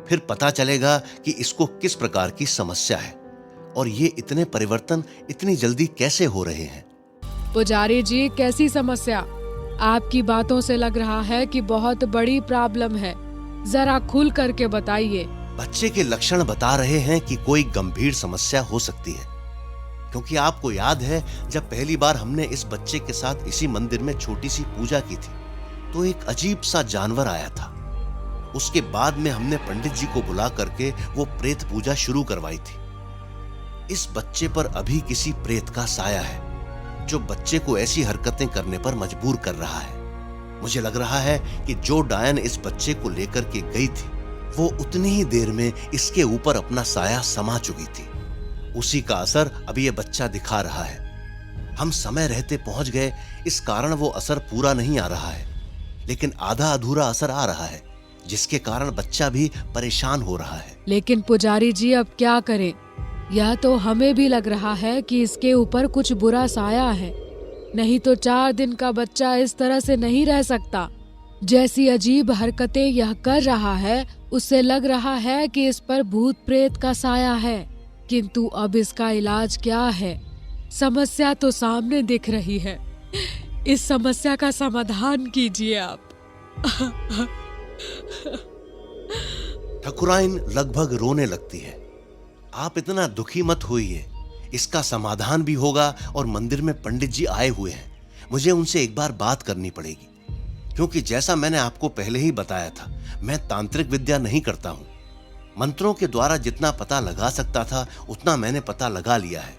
फिर पता चलेगा कि इसको किस प्रकार की समस्या है और ये इतने परिवर्तन इतनी जल्दी कैसे हो रहे हैं। पुजारी जी, कैसी समस्या? आपकी बातों से लग रहा है कि बहुत बड़ी प्रॉब्लम है। जरा खुल करके बताइए। बच्चे के लक्षण बता रहे हैं कि कोई गंभीर समस्या हो सकती है, क्योंकि आपको याद है जब पहली बार हमने इस बच्चे के साथ इसी मंदिर में छोटी सी पूजा की थी तो एक अजीब सा जानवर आया था। उसके बाद में हमने पंडित जी को बुला करके वो प्रेत पूजा शुरू करवाई थी। इस बच्चे पर अभी किसी प्रेत का साया है जो बच्चे को ऐसी हरकतें करने पर मजबूर कर रहा है। मुझे लग रहा है कि जो डायन इस बच्चे को लेकर के गई थी वो उतनी ही देर में इसके ऊपर अपना साया समा चुकी थी। उसी का असर अभी ये बच्चा दिखा रहा है। हम समय रहते पहुंच गए, इस कारण वो असर पूरा नहीं आ रहा है, लेकिन आधा अधूरा असर आ रहा है, जिसके कारण बच्चा भी परेशान हो रहा है। लेकिन पुजारी जी, अब क्या करें? यह तो हमें भी लग रहा है कि इसके ऊपर कुछ बुरा साया है, नहीं तो 4 दिन का बच्चा इस तरह से नहीं रह सकता। जैसी अजीब हरकतें यह कर रहा है उससे लग रहा है कि इस पर भूत प्रेत का साया है। किंतु अब इसका इलाज क्या है? समस्या तो सामने दिख रही है। इस समस्या का समाधान कीजिए आप। ठकुराइन लगभग रोने लगती है। आप इतना दुखी मत होइए, इसका समाधान भी होगा और मंदिर में पंडित जी आए हुए हैं। मुझे उनसे एक बार बात करनी पड़ेगी, क्योंकि जैसा मैंने आपको पहले ही बताया था, मैं तांत्रिक विद्या नहीं करता हूं। मंत्रों के द्वारा जितना पता लगा सकता था उतना मैंने पता लगा लिया है।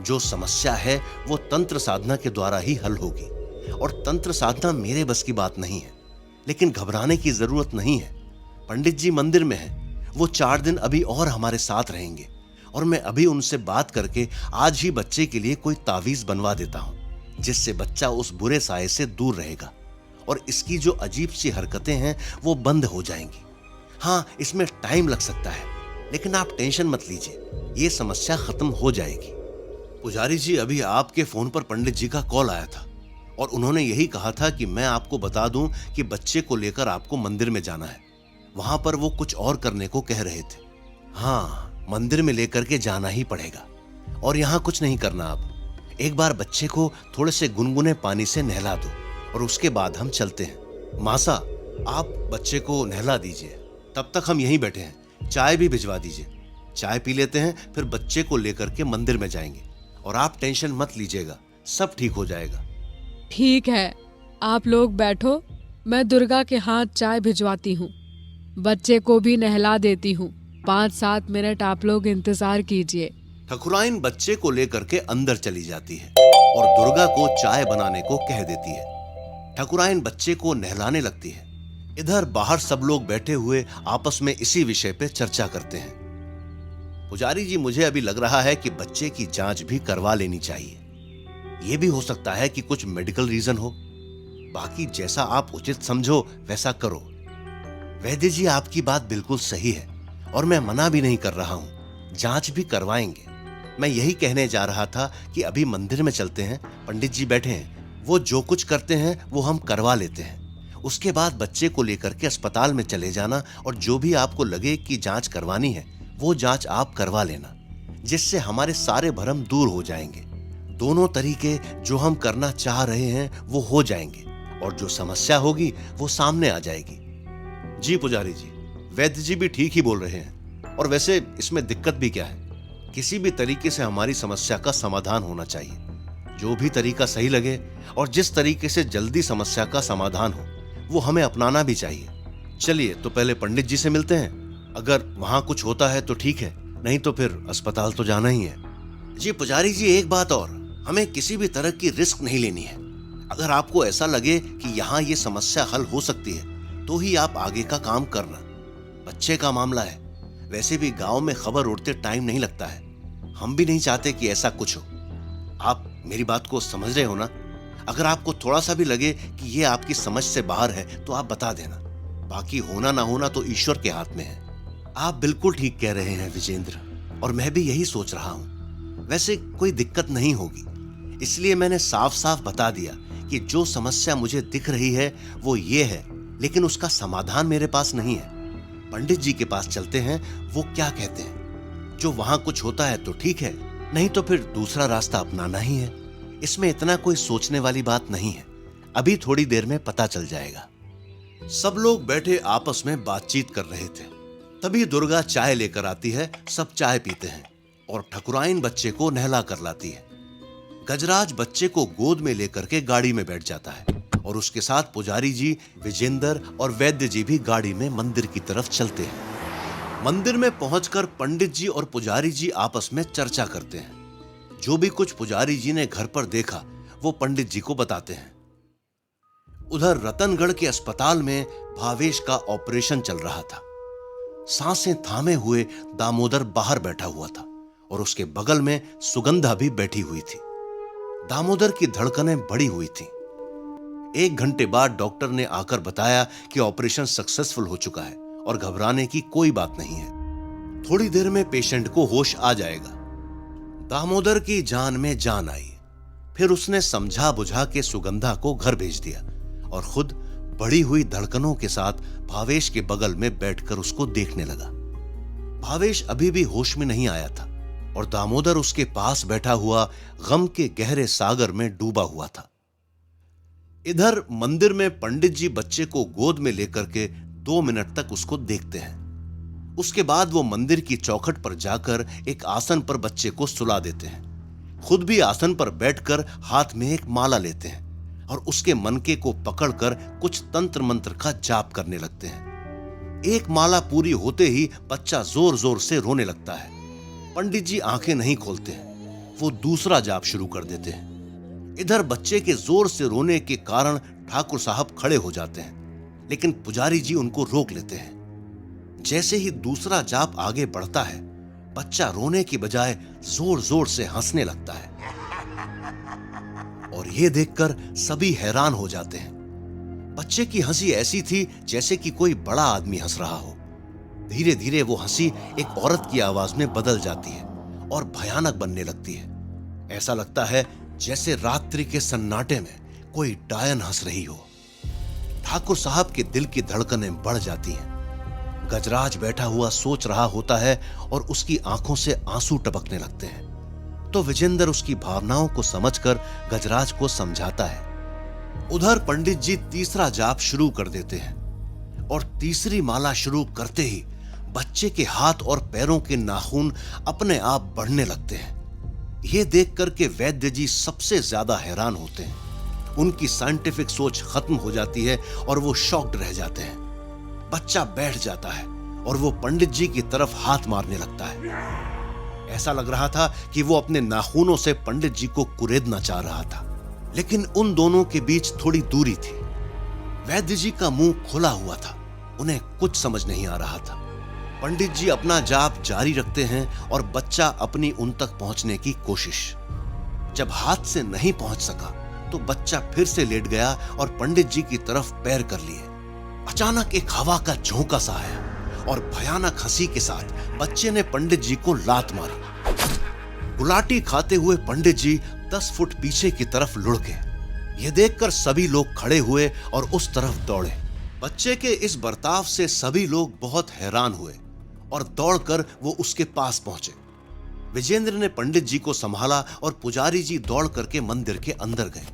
जो समस्या है वो तंत्र साधना के द्वारा ही हल होगी, और तंत्र साधना मेरे बस की बात नहीं है। लेकिन घबराने की जरूरत नहीं है। पंडित जी मंदिर में हैं, वो 4 दिन अभी और हमारे साथ रहेंगे, और मैं अभी उनसे बात करके आज ही बच्चे के लिए कोई तावीज बनवा देता हूं, जिससे बच्चा उस बुरे साये से दूर रहेगा और इसकी जो अजीब सी हरकतें हैं वो बंद हो जाएंगी। हाँ, इसमें टाइम लग सकता है, लेकिन आप टेंशन मत लीजिए, ये समस्या खत्म हो जाएगी। पुजारी जी, अभी आपके फोन पर पंडित जी का कॉल आया था और उन्होंने यही कहा था कि मैं आपको बता दूं कि बच्चे को लेकर आपको मंदिर में जाना है। वहां पर वो कुछ और करने को कह रहे थे। हाँ, मंदिर में लेकर के जाना ही पड़ेगा, और यहाँ कुछ नहीं करना। आप एक बार बच्चे को थोड़े से गुनगुने पानी से नहला दो और उसके बाद हम चलते हैं। मासा, आप बच्चे को नहला दीजिए, तब तक हम यहीं बैठे हैं। चाय भी भिजवा दीजिए, चाय पी लेते हैं, फिर बच्चे को लेकर के मंदिर में जाएंगे। और आप टेंशन मत लीजिएगा, सब ठीक हो जाएगा। ठीक है, आप लोग बैठो, मैं दुर्गा के हाथ चाय भिजवाती हूँ, बच्चे को भी नहला देती हूँ। 5-7 मिनट आप लोग इंतजार कीजिए। ठकुराइन बच्चे को लेकर के अंदर चली जाती है और दुर्गा को चाय बनाने को कह देती है। ठकुराइन बच्चे को नहलाने लगती है। इधर बाहर सब लोग बैठे हुए आपस में इसी विषय पे चर्चा करते हैं। पुजारी जी, मुझे अभी लग रहा है कि बच्चे की जांच भी करवा लेनी चाहिए। यह भी हो सकता है कि कुछ मेडिकल रीजन हो। बाकी जैसा आप उचित समझो वैसा करो। वैद्य जी, आपकी बात बिल्कुल सही है और मैं मना भी नहीं कर रहा हूं, जांच भी करवाएंगे। मैं यही कहने जा रहा था कि अभी मंदिर में चलते हैं, पंडित जी बैठे हैं, वो जो कुछ करते हैं वो हम करवा लेते हैं। उसके बाद बच्चे को लेकर के अस्पताल में चले जाना और जो भी आपको लगे कि जांच करवानी है वो जांच आप करवा लेना, जिससे हमारे सारे भ्रम दूर हो जाएंगे। दोनों तरीके जो हम करना चाह रहे हैं वो हो जाएंगे और जो समस्या होगी वो सामने आ जाएगी। जी पुजारी जी, वैद्य जी भी ठीक ही बोल रहे हैं। और वैसे इसमें दिक्कत भी क्या है? किसी भी तरीके से हमारी समस्या का समाधान होना चाहिए। जो भी तरीका सही लगे और जिस तरीके से जल्दी समस्या का समाधान हो वो हमें अपनाना भी चाहिए। चलिए तो पहले पंडित जी से मिलते हैं। अगर वहां कुछ होता है तो ठीक है, नहीं तो फिर अस्पताल तो जाना ही है। जी पुजारी जी, एक बात और, हमें किसी भी तरह की रिस्क नहीं लेनी है। अगर आपको ऐसा लगे कि यहाँ ये समस्या हल हो सकती है तो ही आप आगे का काम करना। बच्चे का मामला है, वैसे भी गांव में खबर उड़ते टाइम नहीं लगता है। हम भी नहीं चाहते कि ऐसा कुछ हो। आप मेरी बात को समझ रहे हो ना? अगर आपको थोड़ा सा भी लगे कि ये आपकी समझ से बाहर है तो आप बता देना। बाकी होना ना होना तो ईश्वर के हाथ में है। आप बिल्कुल ठीक कह रहे हैं विजेंद्र, और मैं भी यही सोच रहा हूं। वैसे कोई दिक्कत नहीं होगी, इसलिए मैंने साफ साफ बता दिया कि जो समस्या मुझे दिख रही है वो ये है, लेकिन उसका समाधान मेरे पास नहीं है। पंडित जी के पास चलते हैं, वो क्या कहते हैं। जो वहां कुछ होता है तो ठीक है, नहीं तो फिर दूसरा रास्ता अपनाना ही है। इसमें इतना कोई सोचने वाली बात नहीं है, अभी थोड़ी देर में पता चल जाएगा। सब लोग बैठे आपस में बातचीत कर रहे थे। तभी दुर्गा चाय लेकर आती है, सब चाय पीते हैं और ठकुराइन बच्चे को नहला कर लाती है। गजराज बच्चे को गोद में लेकर के गाड़ी में बैठ जाता है और उसके साथ पुजारी जी, विजेंद्र और वैद्य जी भी गाड़ी में मंदिर की तरफ चलते हैं। मंदिर में पहुंचकर पंडित जी और पुजारी जी आपस में चर्चा करते हैं। जो भी कुछ पुजारी जी ने घर पर देखा वो पंडित जी को बताते हैं। उधर रतनगढ़ के अस्पताल में भावेश का ऑपरेशन चल रहा था। सांसें थामे हुए दामोदर बाहर बैठा हुआ था और उसके बगल में सुगंधा भी बैठी हुई थी। दामोदर की धड़कनें बढ़ी हुई थीं। 1 घंटे बाद डॉक्टर ने आकर बताया कि ऑपरेशन सक्सेसफुल हो चुका है और घबराने की कोई बात नहीं है। थोड़ी देर में पेशेंट को होश आ जाएगा। दामोदर की जान में जान आई। फिर उसने समझा बुझा के सुगंधा को घर भेज दिया और खुद बढ़ी हुई धड़कनों के साथ भावेश के बगल में बैठकर उसको देखने लगा। भावेश अभी भी होश में नहीं आया था और दामोदर उसके पास बैठा हुआ गम के गहरे सागर में डूबा हुआ था। इधर मंदिर में पंडित जी बच्चे को गोद में लेकर के 2 मिनट तक उसको देखते हैं। उसके बाद वो मंदिर की चौखट पर जाकर एक आसन पर बच्चे को सुला देते हैं। खुद भी आसन पर बैठकर हाथ में एक माला लेते हैं और उसके मनके को पकड़कर कुछ तंत्र मंत्र का जाप करने लगते हैं। एक माला पूरी होते ही बच्चा जोर जोर से रोने लगता है। पंडित जी आंखें नहीं खोलते हैं, वो दूसरा जाप शुरू कर देते हैं। इधर बच्चे के जोर से रोने के कारण ठाकुर साहब खड़े हो जाते हैं, लेकिन पुजारी जी उनको रोक लेते हैं। जैसे ही दूसरा जाप आगे बढ़ता है, बच्चा रोने की बजाय जोर जोर से हंसने लगता है और यह देखकर सभी हैरान हो जाते हैं। बच्चे की हंसी ऐसी थी जैसे कि कोई बड़ा आदमी हंस रहा हो। धीरे धीरे वो हंसी एक औरत की आवाज में बदल जाती है और भयानक बनने लगती है। ऐसा लगता है जैसे रात्रि के सन्नाटे में कोई डायन हंस रही हो। ठाकुर साहब के दिल की धड़कनें बढ़ जाती हैं। गजराज बैठा हुआ सोच रहा होता है और उसकी आंखों से आंसू टपकने लगते हैं। तो विजेंद्र उसकी भावनाओं को समझकर गजराज को समझाता है। उधर पंडित जी तीसरा जाप शुरू कर देते हैं और तीसरी माला शुरू करते ही बच्चे के हाथ और पैरों के नाखून अपने आप बढ़ने लगते हैं। यह देखकर के वैद्य जी सबसे ज्यादा हैरान होते हैं। उनकी साइंटिफिक सोच खत्म हो जाती है और वो शॉक्ड रह जाते हैं। बच्चा बैठ जाता है और वो पंडित जी की तरफ हाथ मारने लगता है। ऐसा लग रहा था कि वो अपने नाखूनों से पंडित जी को कुरेदना चाह रहा था, लेकिन उन दोनों के बीच थोड़ी दूरी थी। वैद्य जी का मुंह खुला हुआ था, उन्हें कुछ समझ नहीं आ रहा था। पंडित जी अपना जाप जारी रखते हैं और बच्चा अपनी उन तक पहुंचने की कोशिश। जब हाथ से नहीं पहुंच सका तो बच्चा फिर से लेट गया और पंडित जी की तरफ पैर कर लिए। अचानक एक हवा का झोंका सा आया और भयानक हंसी के साथ बच्चे ने पंडित जी को लात मारी। गुलाटी खाते हुए पंडित जी 10 फुट पीछे की तरफ लुढ़के। यह देखकर सभी लोग खड़े हुए और उस तरफ दौड़े। बच्चे के इस बर्ताव से सभी लोग बहुत हैरान हुए और दौड़कर वो उसके पास पहुंचे। विजेंद्र ने पंडित जी को संभाला और पुजारी जी दौड़ करके मंदिर के अंदर गए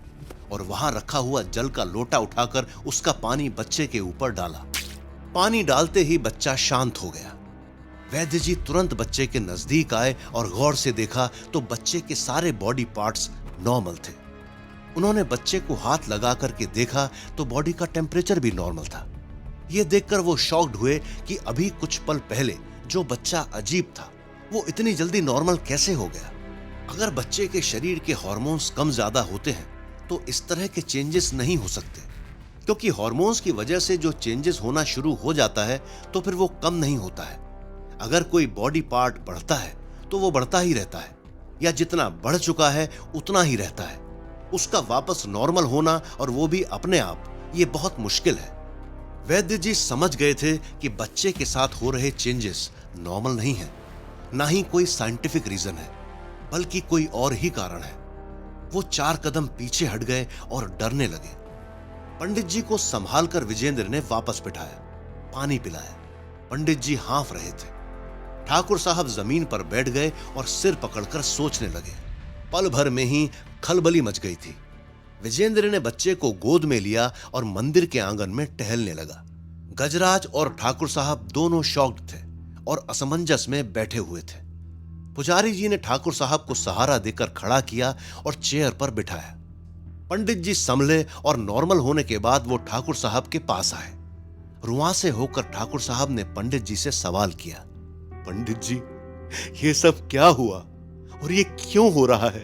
और वहां रखा हुआ जल का लोटा उठाकर उसका पानी बच्चे के ऊपर डाला। पानी डालते ही बच्चा शांत हो गया। वैद्य जी तुरंत बच्चे के नजदीक आए और गौर से देखा तो बच्चे के सारे बॉडी पार्ट्स नॉर्मल थे। उन्होंने बच्चे को हाथ लगा करके देखा तो बॉडी का टेम्परेचर भी नॉर्मल था। यह देखकर वो शॉक्ड हुए कि अभी कुछ पल पहले जो बच्चा अजीब था वो इतनी जल्दी नॉर्मल कैसे हो गया। अगर बच्चे के शरीर के हार्मोन्स कम ज्यादा होते हैं तो इस तरह के चेंजेस नहीं हो सकते, क्योंकि हार्मोन्स की वजह से जो चेंजेस होना शुरू हो जाता है तो फिर वो कम नहीं होता है। अगर कोई बॉडी पार्ट बढ़ता है तो वो बढ़ता ही रहता है, या जितना बढ़ चुका है उतना ही रहता है। उसका वापस नॉर्मल होना और वो भी अपने आप, ये बहुत मुश्किल है। वैद्य जी समझ गए थे कि बच्चे के साथ हो रहे चेंजेस नॉर्मल नहीं है, ना ही कोई साइंटिफिक रीजन है, बल्कि कोई और ही कारण है। वो 4 कदम पीछे हट गए और डरने लगे। पंडित जी को संभालकर विजेंद्र ने वापस बिठाया, पानी पिलाया। पंडित जी हाँफ रहे थे। ठाकुर साहब जमीन पर बैठ गए और सिर पकड़कर सोचने लगे। पल भर में ही खलबली मच गई थी। विजेंद्र ने बच्चे को गोद में लिया और मंदिर के आंगन में टहलने लगा। गजराज और ठाकुर साहब दोनों शॉक्ड थे और असमंजस में बैठे हुए थे। पुजारी जी ने ठाकुर साहब को सहारा देकर खड़ा किया और चेयर पर बिठाया। पंडित जी संभले और नॉर्मल होने के बाद वो ठाकुर साहब के पास आए। रुआंसे होकर ठाकुर साहब ने पंडित जी से सवाल किया, पंडित जी, ये सब क्या हुआ और ये क्यों हो रहा है?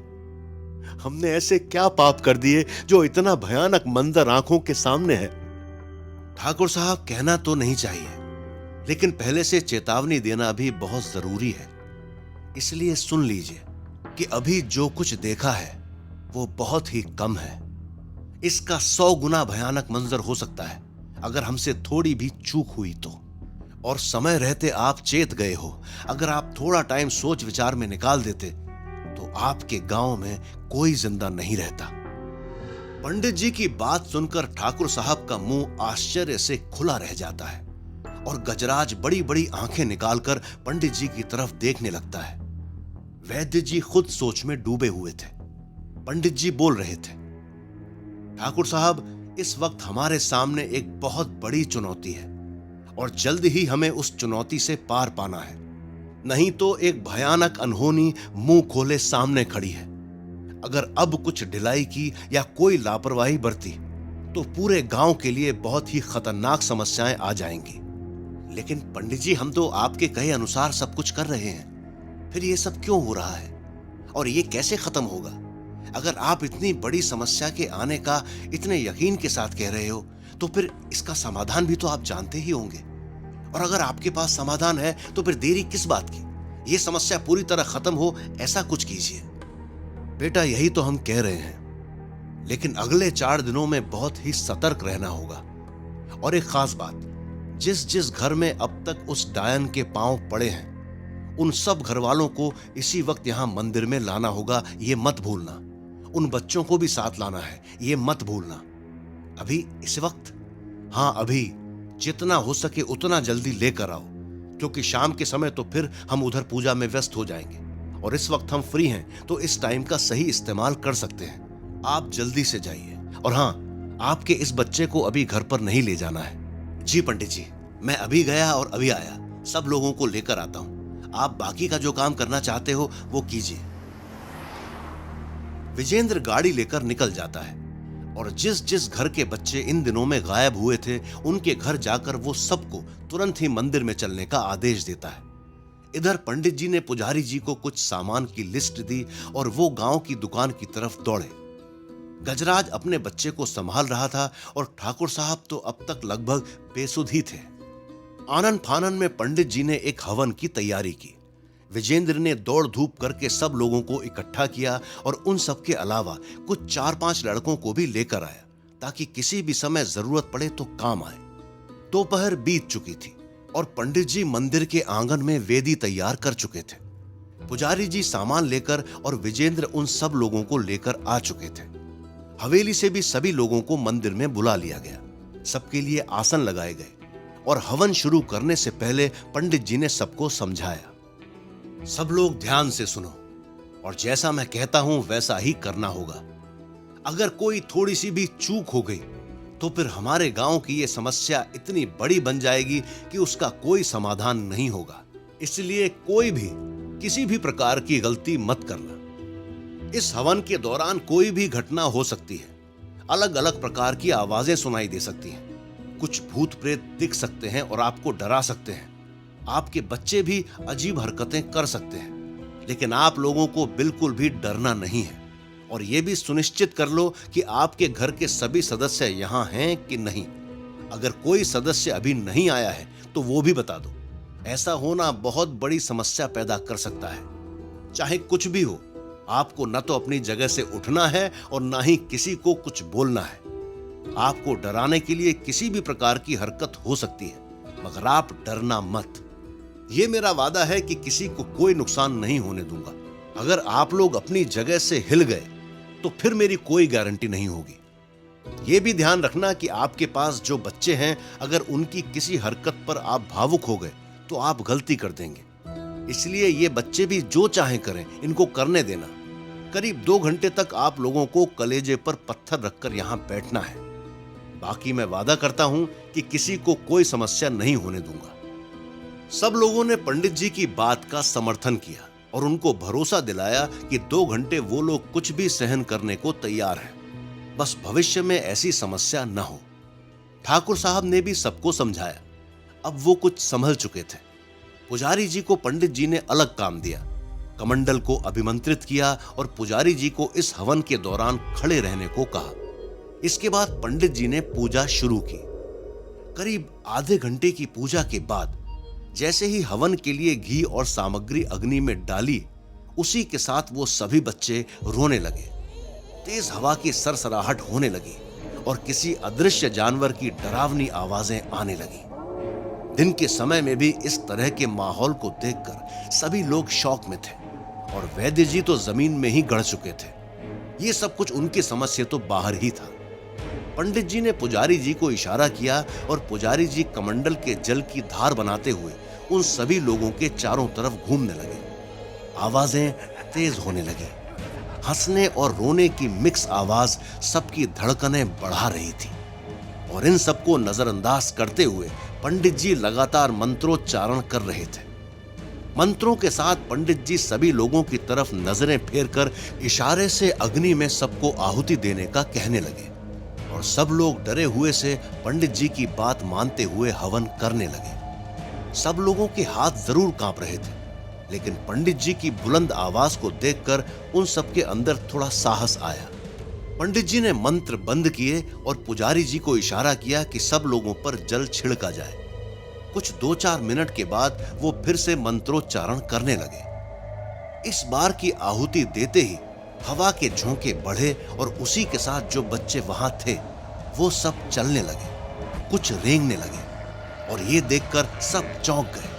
हमने ऐसे क्या पाप कर दिए जो इतना भयानक मंजर आंखों के सामने है? ठाकुर साहब, कहना तो नहीं चाहिए, लेकिन पहले से चेतावनी देना भी बहुत जरूरी है। इसलिए सुन लीजिए कि अभी जो कुछ देखा है वो बहुत ही कम है। इसका 100 गुना भयानक मंजर हो सकता है अगर हमसे थोड़ी भी चूक हुई तो। और समय रहते आप चेत गए हो। अगर आप थोड़ा टाइम सोच विचार में निकाल देते तो आपके गांव में कोई जिंदा नहीं रहता। पंडित जी की बात सुनकर ठाकुर साहब का मुंह आश्चर्य से खुला रह जाता है और गजराज बड़ी बड़ी आंखें निकालकर पंडित जी की तरफ देखने लगता है। वैद्य जी खुद सोच में डूबे हुए थे। पंडित जी बोल रहे थे, ठाकुर साहब, इस वक्त हमारे सामने एक बहुत बड़ी चुनौती है और जल्द ही हमें उस चुनौती से पार पाना है, नहीं तो एक भयानक अनहोनी मुंह खोले सामने खड़ी है। अगर अब कुछ ढिलाई की या कोई लापरवाही बरती तो पूरे गांव के लिए बहुत ही खतरनाक समस्याएं आ जाएंगी। लेकिन पंडित जी, हम तो आपके कहे अनुसार सब कुछ कर रहे हैं, फिर ये सब क्यों हो रहा है और ये कैसे खत्म होगा? अगर आप इतनी बड़ी समस्या के आने का इतने यकीन के साथ कह रहे हो तो फिर इसका समाधान भी तो आप जानते ही होंगे। और अगर आपके पास समाधान है तो फिर देरी किस बात की? ये समस्या पूरी तरह खत्म हो, ऐसा कुछ कीजिए। बेटा, यही तो हम कह रहे हैं, लेकिन अगले 4 दिनों में बहुत ही सतर्क रहना होगा। और एक खास बात, जिस जिस घर में अब तक उस डायन के पांव पड़े हैं उन सब घर वालों को इसी वक्त यहां मंदिर में लाना होगा, ये मत भूलना। उन बच्चों को भी साथ लाना है, ये मत भूलना। अभी इस वक्त, हाँ अभी, जितना हो सके उतना जल्दी लेकर आओ, क्योंकि शाम के समय तो फिर हम उधर पूजा में व्यस्त हो जाएंगे और इस वक्त हम फ्री हैं तो इस टाइम का सही इस्तेमाल कर सकते हैं। आप जल्दी से जाइए। और हाँ, आपके इस बच्चे को अभी घर पर नहीं ले जाना है। जी पंडित जी, मैं अभी गया और अभी आया, सब लोगों को लेकर आता हूं। आप बाकी का जो काम करना चाहते हो वो कीजिए। विजेंद्र गाड़ी लेकर निकल जाता है और जिस जिस घर के बच्चे इन दिनों में गायब हुए थे उनके घर जाकर वो सबको तुरंत ही मंदिर में चलने का आदेश देता है। इधर पंडित जी ने पुजारी जी को कुछ सामान की लिस्ट दी और वो गांव की दुकान की तरफ दौड़े। गजराज अपने बच्चे को संभाल रहा था और ठाकुर साहब तो अब तक लगभग बेसुध ही थे। आनन फानन में पंडित जी ने एक हवन की तैयारी की। विजेंद्र ने दौड़ धूप करके सब लोगों को इकट्ठा किया और उन सब के अलावा कुछ 4-5 लड़कों को भी लेकर आया ताकि किसी भी समय जरूरत पड़े तो काम आए। दोपहर बीत चुकी थी और पंडित जी मंदिर के आंगन में वेदी तैयार कर चुके थे। पुजारी जी सामान लेकर और विजेंद्र उन सब लोगों को लेकर आ चुके थे। हवेली से भी सभी लोगों को मंदिर में बुला लिया गया। सबके लिए आसन लगाए गए और हवन शुरू करने से पहले पंडित जी ने सबको समझाया, सब लोग ध्यान से सुनो और जैसा मैं कहता हूं वैसा ही करना होगा। अगर कोई थोड़ी सी भी चूक हो गई तो फिर हमारे गांव की यह समस्या इतनी बड़ी बन जाएगी कि उसका कोई समाधान नहीं होगा। इसलिए कोई भी किसी भी प्रकार की गलती मत करना। इस हवन के दौरान कोई भी घटना हो सकती है। अलग अलग प्रकार की आवाजें सुनाई दे सकती हैं। कुछ भूत प्रेत दिख सकते हैं और आपको डरा सकते हैं। आपके बच्चे भी अजीब हरकतें कर सकते हैं, लेकिन आप लोगों को बिल्कुल भी डरना नहीं है। और यह भी सुनिश्चित कर लो कि आपके घर के सभी सदस्य यहां हैं कि नहीं। अगर कोई सदस्य अभी नहीं आया है तो वो भी बता दो। ऐसा होना बहुत बड़ी समस्या पैदा कर सकता है। चाहे कुछ भी हो, आपको न तो अपनी जगह से उठना है और ना ही किसी को कुछ बोलना है। आपको डराने के लिए किसी भी प्रकार की हरकत हो सकती है, मगर आप डरना मत। ये मेरा वादा है कि किसी को कोई नुकसान नहीं होने दूंगा। अगर आप लोग अपनी जगह से हिल गए तो फिर मेरी कोई गारंटी नहीं होगी। ये भी ध्यान रखना कि आपके पास जो बच्चे हैं, अगर उनकी किसी हरकत पर आप भावुक हो गए तो आप गलती कर देंगे। इसलिए ये बच्चे भी जो चाहें करें, इनको करने देना। करीब 2 घंटे तक आप लोगों को कलेजे पर पत्थर रखकर यहां बैठना है। बाकी मैं वादा करता हूं कि किसी को कोई समस्या नहीं होने दूंगा। सब लोगों ने पंडित जी की बात का समर्थन किया और उनको भरोसा दिलाया कि 2 घंटे वो लोग कुछ भी सहन करने को तैयार हैं, बस भविष्य में ऐसी समस्या न हो। ठाकुर साहब ने भी सबको समझाया। अब वो कुछ संभल चुके थे। पुजारी जी को पंडित जी ने अलग काम दिया, कमंडल को अभिमंत्रित किया और पुजारी जी को इस हवन के दौरान खड़े रहने को कहा। इसके बाद पंडित जी ने पूजा शुरू की। करीब आधे घंटे की पूजा के बाद जैसे ही हवन के लिए घी और सामग्री अग्नि में डाली, उसी के साथ वो सभी बच्चे रोने लगे। तेज हवा की सरसराहट होने लगी और किसी अदृश्य जानवर की डरावनी आवाजें आने लगी। दिन के समय में भी इस तरह के माहौल को देखकर सभी लोग शौक में थे और वैद्य जी तो जमीन में ही गड़ चुके थे। ये सब कुछ उनकी समझ से तो बाहर ही था। पंडित जी ने पुजारी जी को इशारा किया और पुजारी जी कमंडल के जल की धार बनाते हुए उन सभी लोगों के चारों तरफ घूमने लगे। आवाजें तेज होने लगी। हंसने और रोने की मिक्स आवाज सबकी धड़कनें बढ़ा रही थी और इन सबको नजरअंदाज करते हुए पंडित जी लगातार मंत्रोच्चारण कर रहे थे। मंत्रों के साथ पंडित जी सभी लोगों की तरफ नजरें फेरकर इशारे से अग्नि में सबको आहुति देने का कहने लगे और सब लोग डरे हुए से पंडित जी की बात मानते हुए हवन करने लगे। सब लोगों के हाथ जरूर कांप रहे थे, लेकिन पंडित जी की बुलंद आवाज को देखकर उन सबके अंदर थोड़ा साहस आया। पंडित जी ने मंत्र बंद किए और पुजारी जी को इशारा किया कि सब लोगों पर जल छिड़का जाए। कुछ 2-4 मिनट के बाद वो फिर से मंत्रोच्चारण करने लगे। इस बार की आहुति देते ही हवा के झोंके बढ़े और उसी के साथ जो बच्चे वहां थे वो सब चलने लगे, कुछ रेंगने लगे और ये देखकर सब चौंक गए।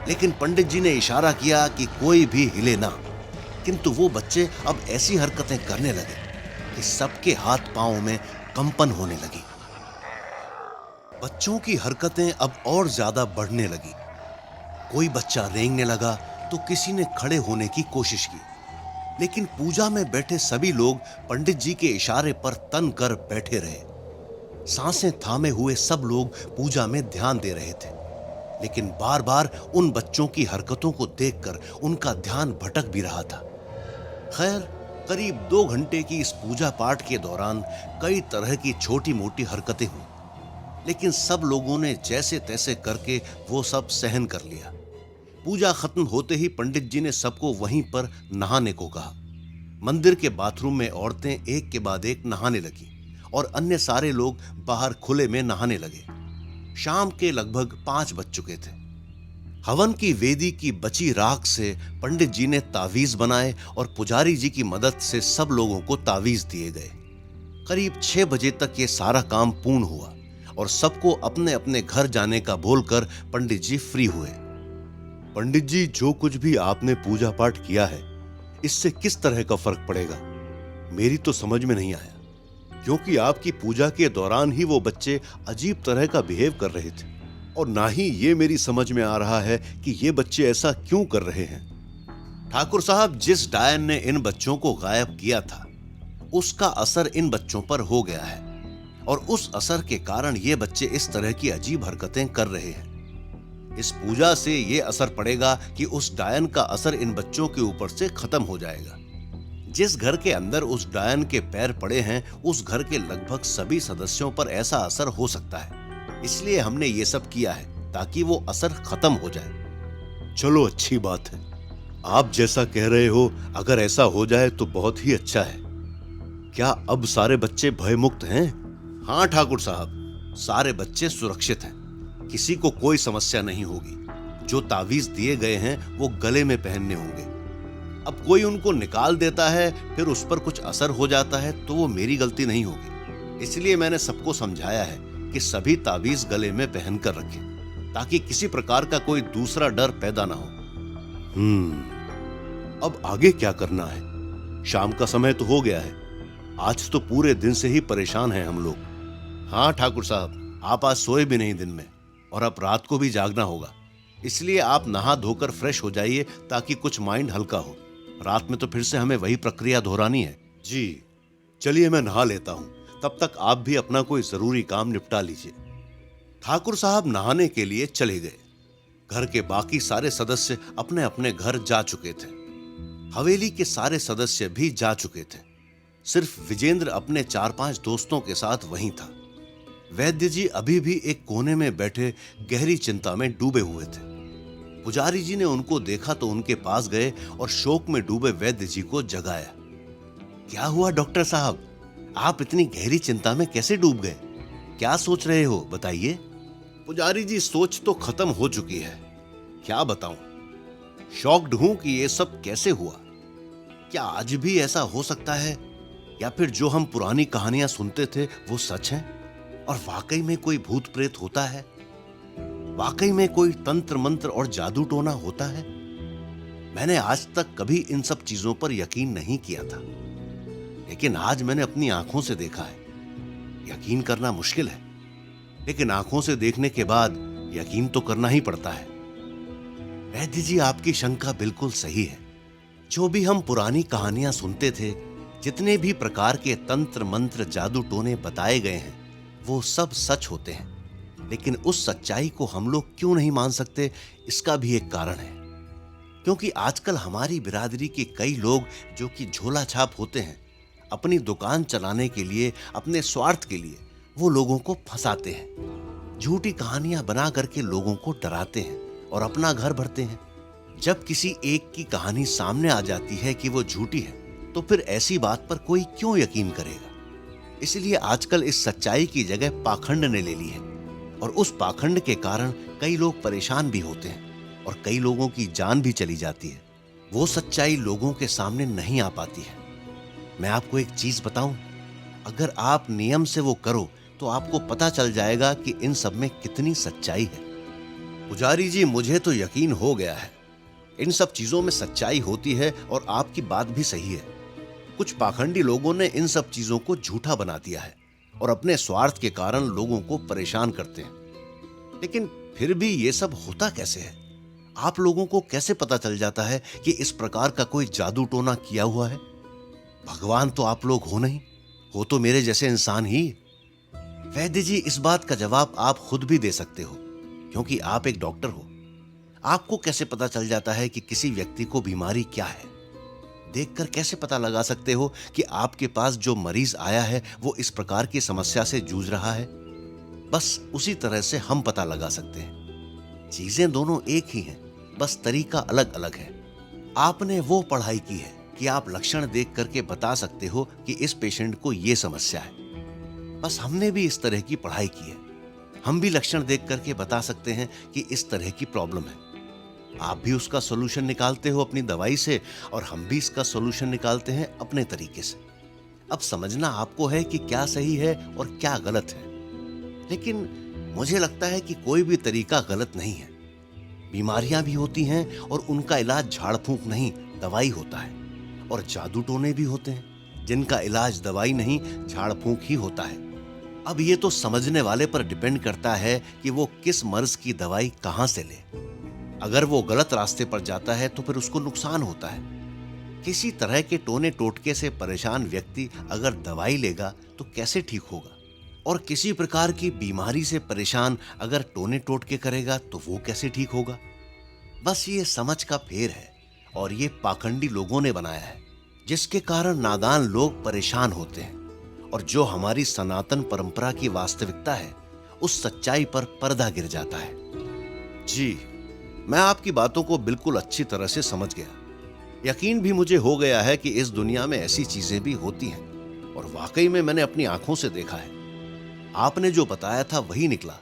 लेकिन पंडित जी ने इशारा किया कि कोई भी हिले ना, किंतु वो बच्चे अब ऐसी हरकतें करने लगे कि सबके हाथ पांवों में कंपन होने लगी। बच्चों की हरकतें अब और ज्यादा बढ़ने लगी। कोई बच्चा रेंगने लगा तो किसी ने खड़े होने की कोशिश की, लेकिन पूजा में बैठे सभी लोग पंडित जी के इशारे पर तन कर बैठे रहे। सांसें थामे हुए सब लोग पूजा में ध्यान दे रहे थे, लेकिन बार बार उन बच्चों की हरकतों को देखकर उनका ध्यान भटक भी रहा था। खैर, करीब 2 घंटे की इस पूजा पाठ के दौरान कई तरह की छोटी मोटी हरकतें हुई, लेकिन सब लोगों ने जैसे तैसे करके वो सब सहन कर लिया। पूजा खत्म होते ही पंडित जी ने सबको वहीं पर नहाने को कहा। मंदिर के बाथरूम में औरतें एक के बाद एक नहाने लगी और अन्य सारे लोग बाहर खुले में नहाने लगे। शाम के लगभग 5 बज चुके थे। हवन की वेदी की बची राख से पंडित जी ने तावीज बनाए और पुजारी जी की मदद से सब लोगों को तावीज दिए गए। करीब 6 बजे तक ये सारा काम पूर्ण हुआ और सबको अपने अपने घर जाने का बोलकर पंडित जी फ्री हुए। पंडित जी, जो कुछ भी आपने पूजा पाठ किया है, इससे किस तरह का फर्क पड़ेगा? मेरी तो समझ में नहीं आया, क्योंकि आपकी पूजा के दौरान ही वो बच्चे अजीब तरह का बिहेव कर रहे थे और ना ही ये मेरी समझ में आ रहा है कि ये बच्चे ऐसा क्यों कर रहे हैं। ठाकुर साहब, जिस डायन ने इन बच्चों को गायब किया था, उसका असर इन बच्चों पर हो गया है और उस असर के कारण ये बच्चे इस तरह की अजीब हरकतें कर रहे हैं। इस पूजा से ये असर पड़ेगा कि उस डायन का असर इन बच्चों के ऊपर से खत्म हो जाएगा। जिस घर के अंदर उस डायन के पैर पड़े हैं, उस घर के लगभग सभी सदस्यों पर ऐसा असर हो सकता है। इसलिए हमने ये सब किया है ताकि वो असर खत्म हो जाए। चलो, अच्छी बात है। आप जैसा कह रहे हो, अगर ऐसा हो जाए तो बहुत ही अच्छा है। क्या अब सारे बच्चे भयमुक्त हैं? हाँ ठाकुर साहब, सारे बच्चे सुरक्षित हैं। किसी को कोई समस्या नहीं होगी। जो तावीज दिए गए हैं वो गले में पहनने होंगे। अब कोई उनको निकाल देता है, फिर उस पर कुछ असर हो जाता है, तो वो मेरी गलती नहीं होगी। इसलिए मैंने सबको समझाया है कि सभी तावीज गले में पहन कर रखें। ताकि किसी प्रकार का कोई दूसरा डर पैदा ना हो। अब आगे क्या करना है? शाम का समय तो हो गया है। आज तो पूरे दिन से ही परेशान हैं हम लोग। हाँ ठाकुर साहब, आप आज सोए भी नहीं दिन में, और अब रात को भी जागना होगा। इसलिए आप नहा धोकर फ्रेश हो जाइए ताकि कुछ माइंड हल्का हो। रात में तो फिर से हमें वही प्रक्रिया दोहरानी है। जी चलिए, मैं नहा लेता हूं। तब तक आप भी अपना कोई जरूरी काम निपटा लीजिए। ठाकुर साहब नहाने के लिए चले गए। घर के बाकी सारे सदस्य अपने अपने घर जा चुके थे। हवेली के सारे सदस्य भी जा चुके थे। सिर्फ विजेंद्र अपने 4-5 दोस्तों के साथ वहीं था। वैद्य जी अभी भी एक कोने में बैठे गहरी चिंता में डूबे हुए थे। पुजारी जी ने उनको देखा तो उनके पास गए और शोक में डूबे वैद्य जी को जगाया। क्या हुआ डॉक्टर साहब? आप इतनी गहरी चिंता में कैसे डूब गए? क्या सोच रहे हो, बताइए। पुजारी जी, सोच तो खत्म हो चुकी है। क्या बताऊं, शॉक्ड हूं कि ये सब कैसे हुआ। क्या आज भी ऐसा हो सकता है, या फिर जो हम पुरानी कहानियां सुनते थे वो सच है और वाकई में कोई भूत प्रेत होता है? वाकई में कोई तंत्र मंत्र और जादू टोना होता है? मैंने आज तक कभी इन सब चीजों पर यकीन नहीं किया था, लेकिन आज मैंने अपनी आंखों से देखा है। यकीन करना मुश्किल है, लेकिन आंखों से देखने के बाद यकीन तो करना ही पड़ता है। वैद्य जी, आपकी शंका बिल्कुल सही है। जो भी हम पुरानी कहानियां सुनते थे, जितने भी प्रकार के तंत्र मंत्र जादू टोने बताए गए हैं, वो सब सच होते हैं। लेकिन उस सच्चाई को हम लोग क्यों नहीं मान सकते, इसका भी एक कारण है। क्योंकि आजकल हमारी बिरादरी के कई लोग जो कि झोला छाप होते हैं, अपनी दुकान चलाने के लिए, अपने स्वार्थ के लिए वो लोगों को फंसाते हैं। झूठी कहानियां बना करके लोगों को डराते हैं और अपना घर भरते हैं। जब किसी एक की कहानी सामने आ जाती है कि वो झूठी है, तो फिर ऐसी बात पर कोई क्यों यकीन करेगा? इसलिए आजकल इस सच्चाई की जगह पाखंड ने ले ली है, और उस पाखंड के कारण कई लोग परेशान भी होते हैं और कई लोगों की जान भी चली जाती है। वो सच्चाई लोगों के सामने नहीं आ पाती है। मैं आपको एक चीज बताऊं, अगर आप नियम से वो करो तो आपको पता चल जाएगा कि इन सब में कितनी सच्चाई है। पुजारी जी, मुझे तो यकीन हो गया है, इन सब चीजों में सच्चाई होती है और आपकी बात भी सही है। कुछ पाखंडी लोगों ने इन सब चीजों को झूठा बना दिया है और अपने स्वार्थ के कारण लोगों को परेशान करते हैं। लेकिन फिर भी ये सब होता कैसे है? आप लोगों को कैसे पता चल जाता है कि इस प्रकार का कोई जादू टोना किया हुआ है? भगवान तो आप लोग हो नहीं, हो तो मेरे जैसे इंसान ही। वैद्य जी, इस बात का जवाब आप खुद भी दे सकते हो, क्योंकि आप एक डॉक्टर हो। आपको कैसे पता चल जाता है कि किसी व्यक्ति को बीमारी क्या है? देखकर कैसे पता लगा सकते हो कि आपके पास जो मरीज आया है वो इस प्रकार की समस्या से जूझ रहा है? बस उसी तरह से हम पता लगा सकते हैं। चीजें दोनों एक ही हैं, बस तरीका अलग अलग है। आपने वो पढ़ाई की है कि आप लक्षण देख करके बता सकते हो कि इस पेशेंट को ये समस्या है। बस हमने भी इस तरह की पढ़ाई की है। हम भी लक्षण देख करके बता सकते हैं कि इस तरह की प्रॉब्लम है। आप भी उसका सॉल्यूशन निकालते हो अपनी दवाई से, और हम भी इसका सॉल्यूशन निकालते हैं अपने तरीके से। अब समझना आपको है कि क्या सही है और क्या गलत है। लेकिन मुझे लगता है कि कोई भी तरीका गलत नहीं है। बीमारियां भी होती हैं और उनका इलाज झाड़ फूंक नहीं, दवाई होता है। और जादू टोने भी होते हैं जिनका इलाज दवाई नहीं, झाड़ फूंक ही होता है। अब ये तो समझने वाले पर डिपेंड करता है कि वो किस मर्ज की दवाई कहां से ले। अगर वो गलत रास्ते पर जाता है तो फिर उसको नुकसान होता है। किसी तरह के टोने टोटके से परेशान व्यक्ति अगर दवाई लेगा तो कैसे ठीक होगा, और किसी प्रकार की बीमारी से परेशान अगर टोने टोटके करेगा तो वो कैसे ठीक होगा? बस ये समझ का फेर है, और ये पाखंडी लोगों ने बनाया है, जिसके कारण नादान लोग परेशान होते हैं, और जो हमारी सनातन परंपरा की वास्तविकता है उस सच्चाई पर पर्दा गिर जाता है। जी, मैं आपकी बातों को बिल्कुल अच्छी तरह से समझ गया। यकीन भी मुझे हो गया है कि इस दुनिया में ऐसी चीजें भी होती हैं, और वाकई में मैंने अपनी आंखों से देखा है। आपने जो बताया था वही निकला,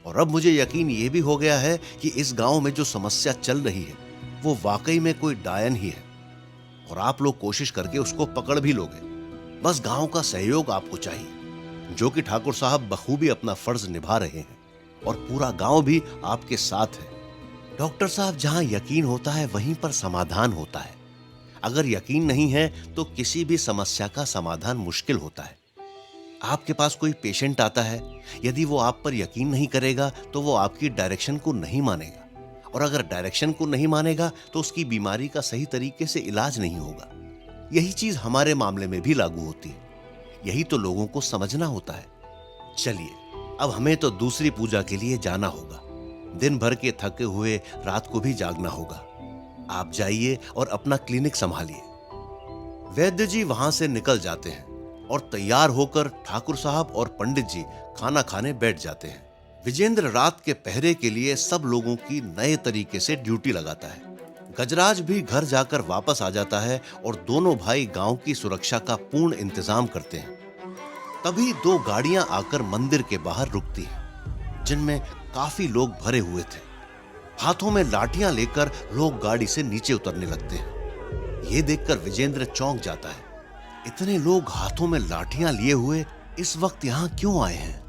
और अब मुझे यकीन ये भी हो गया है कि इस गांव में जो समस्या चल रही है वो वाकई में कोई डायन ही है, और आप लोग कोशिश करके उसको पकड़ भी लोगे। बस गांव का सहयोग आपको चाहिए, जो कि ठाकुर साहब बखूबी अपना फर्ज निभा रहे हैं। और पूरा गांव भी आपके साथ है। डॉक्टर साहब, जहां यकीन होता है वहीं पर समाधान होता है। अगर यकीन नहीं है तो किसी भी समस्या का समाधान मुश्किल होता है। आपके पास कोई पेशेंट आता है, यदि वो आप पर यकीन नहीं करेगा तो वो आपकी डायरेक्शन को नहीं मानेगा, और अगर डायरेक्शन को नहीं मानेगा तो उसकी बीमारी का सही तरीके से इलाज नहीं होगा। यही चीज हमारे मामले में भी लागू होती है। यही तो लोगों को समझना होता है। चलिए, अब हमें तो दूसरी पूजा के लिए जाना होगा। दिन भर के थके हुए रात को भी जागना होगा। आप जाइए और अपना क्लिनिक संभालिए। वैद्य जी वहां से निकल जाते हैं और तैयार होकर ठाकुर साहब और पंडित जी खाना खाने बैठ जाते हैं। विजेंद्र रात के पहरे के लिए सब लोगों की नए तरीके से ड्यूटी लगाता है। गजराज भी घर जाकर वापस आ जाता है और दोनों भाई गांव की सुरक्षा का पूर्ण इंतजाम करते हैं। तभी 2 गाड़ियां आकर मंदिर के बाहर रुकती हैं, जिनमें काफी लोग भरे हुए थे। हाथों में लाठियां लेकर लोग गाड़ी से नीचे उतरने लगते हैं। यह देखकर विजेंद्र चौंक जाता है। इतने लोग हाथों में लाठियां लिए हुए इस वक्त यहां क्यों आए हैं?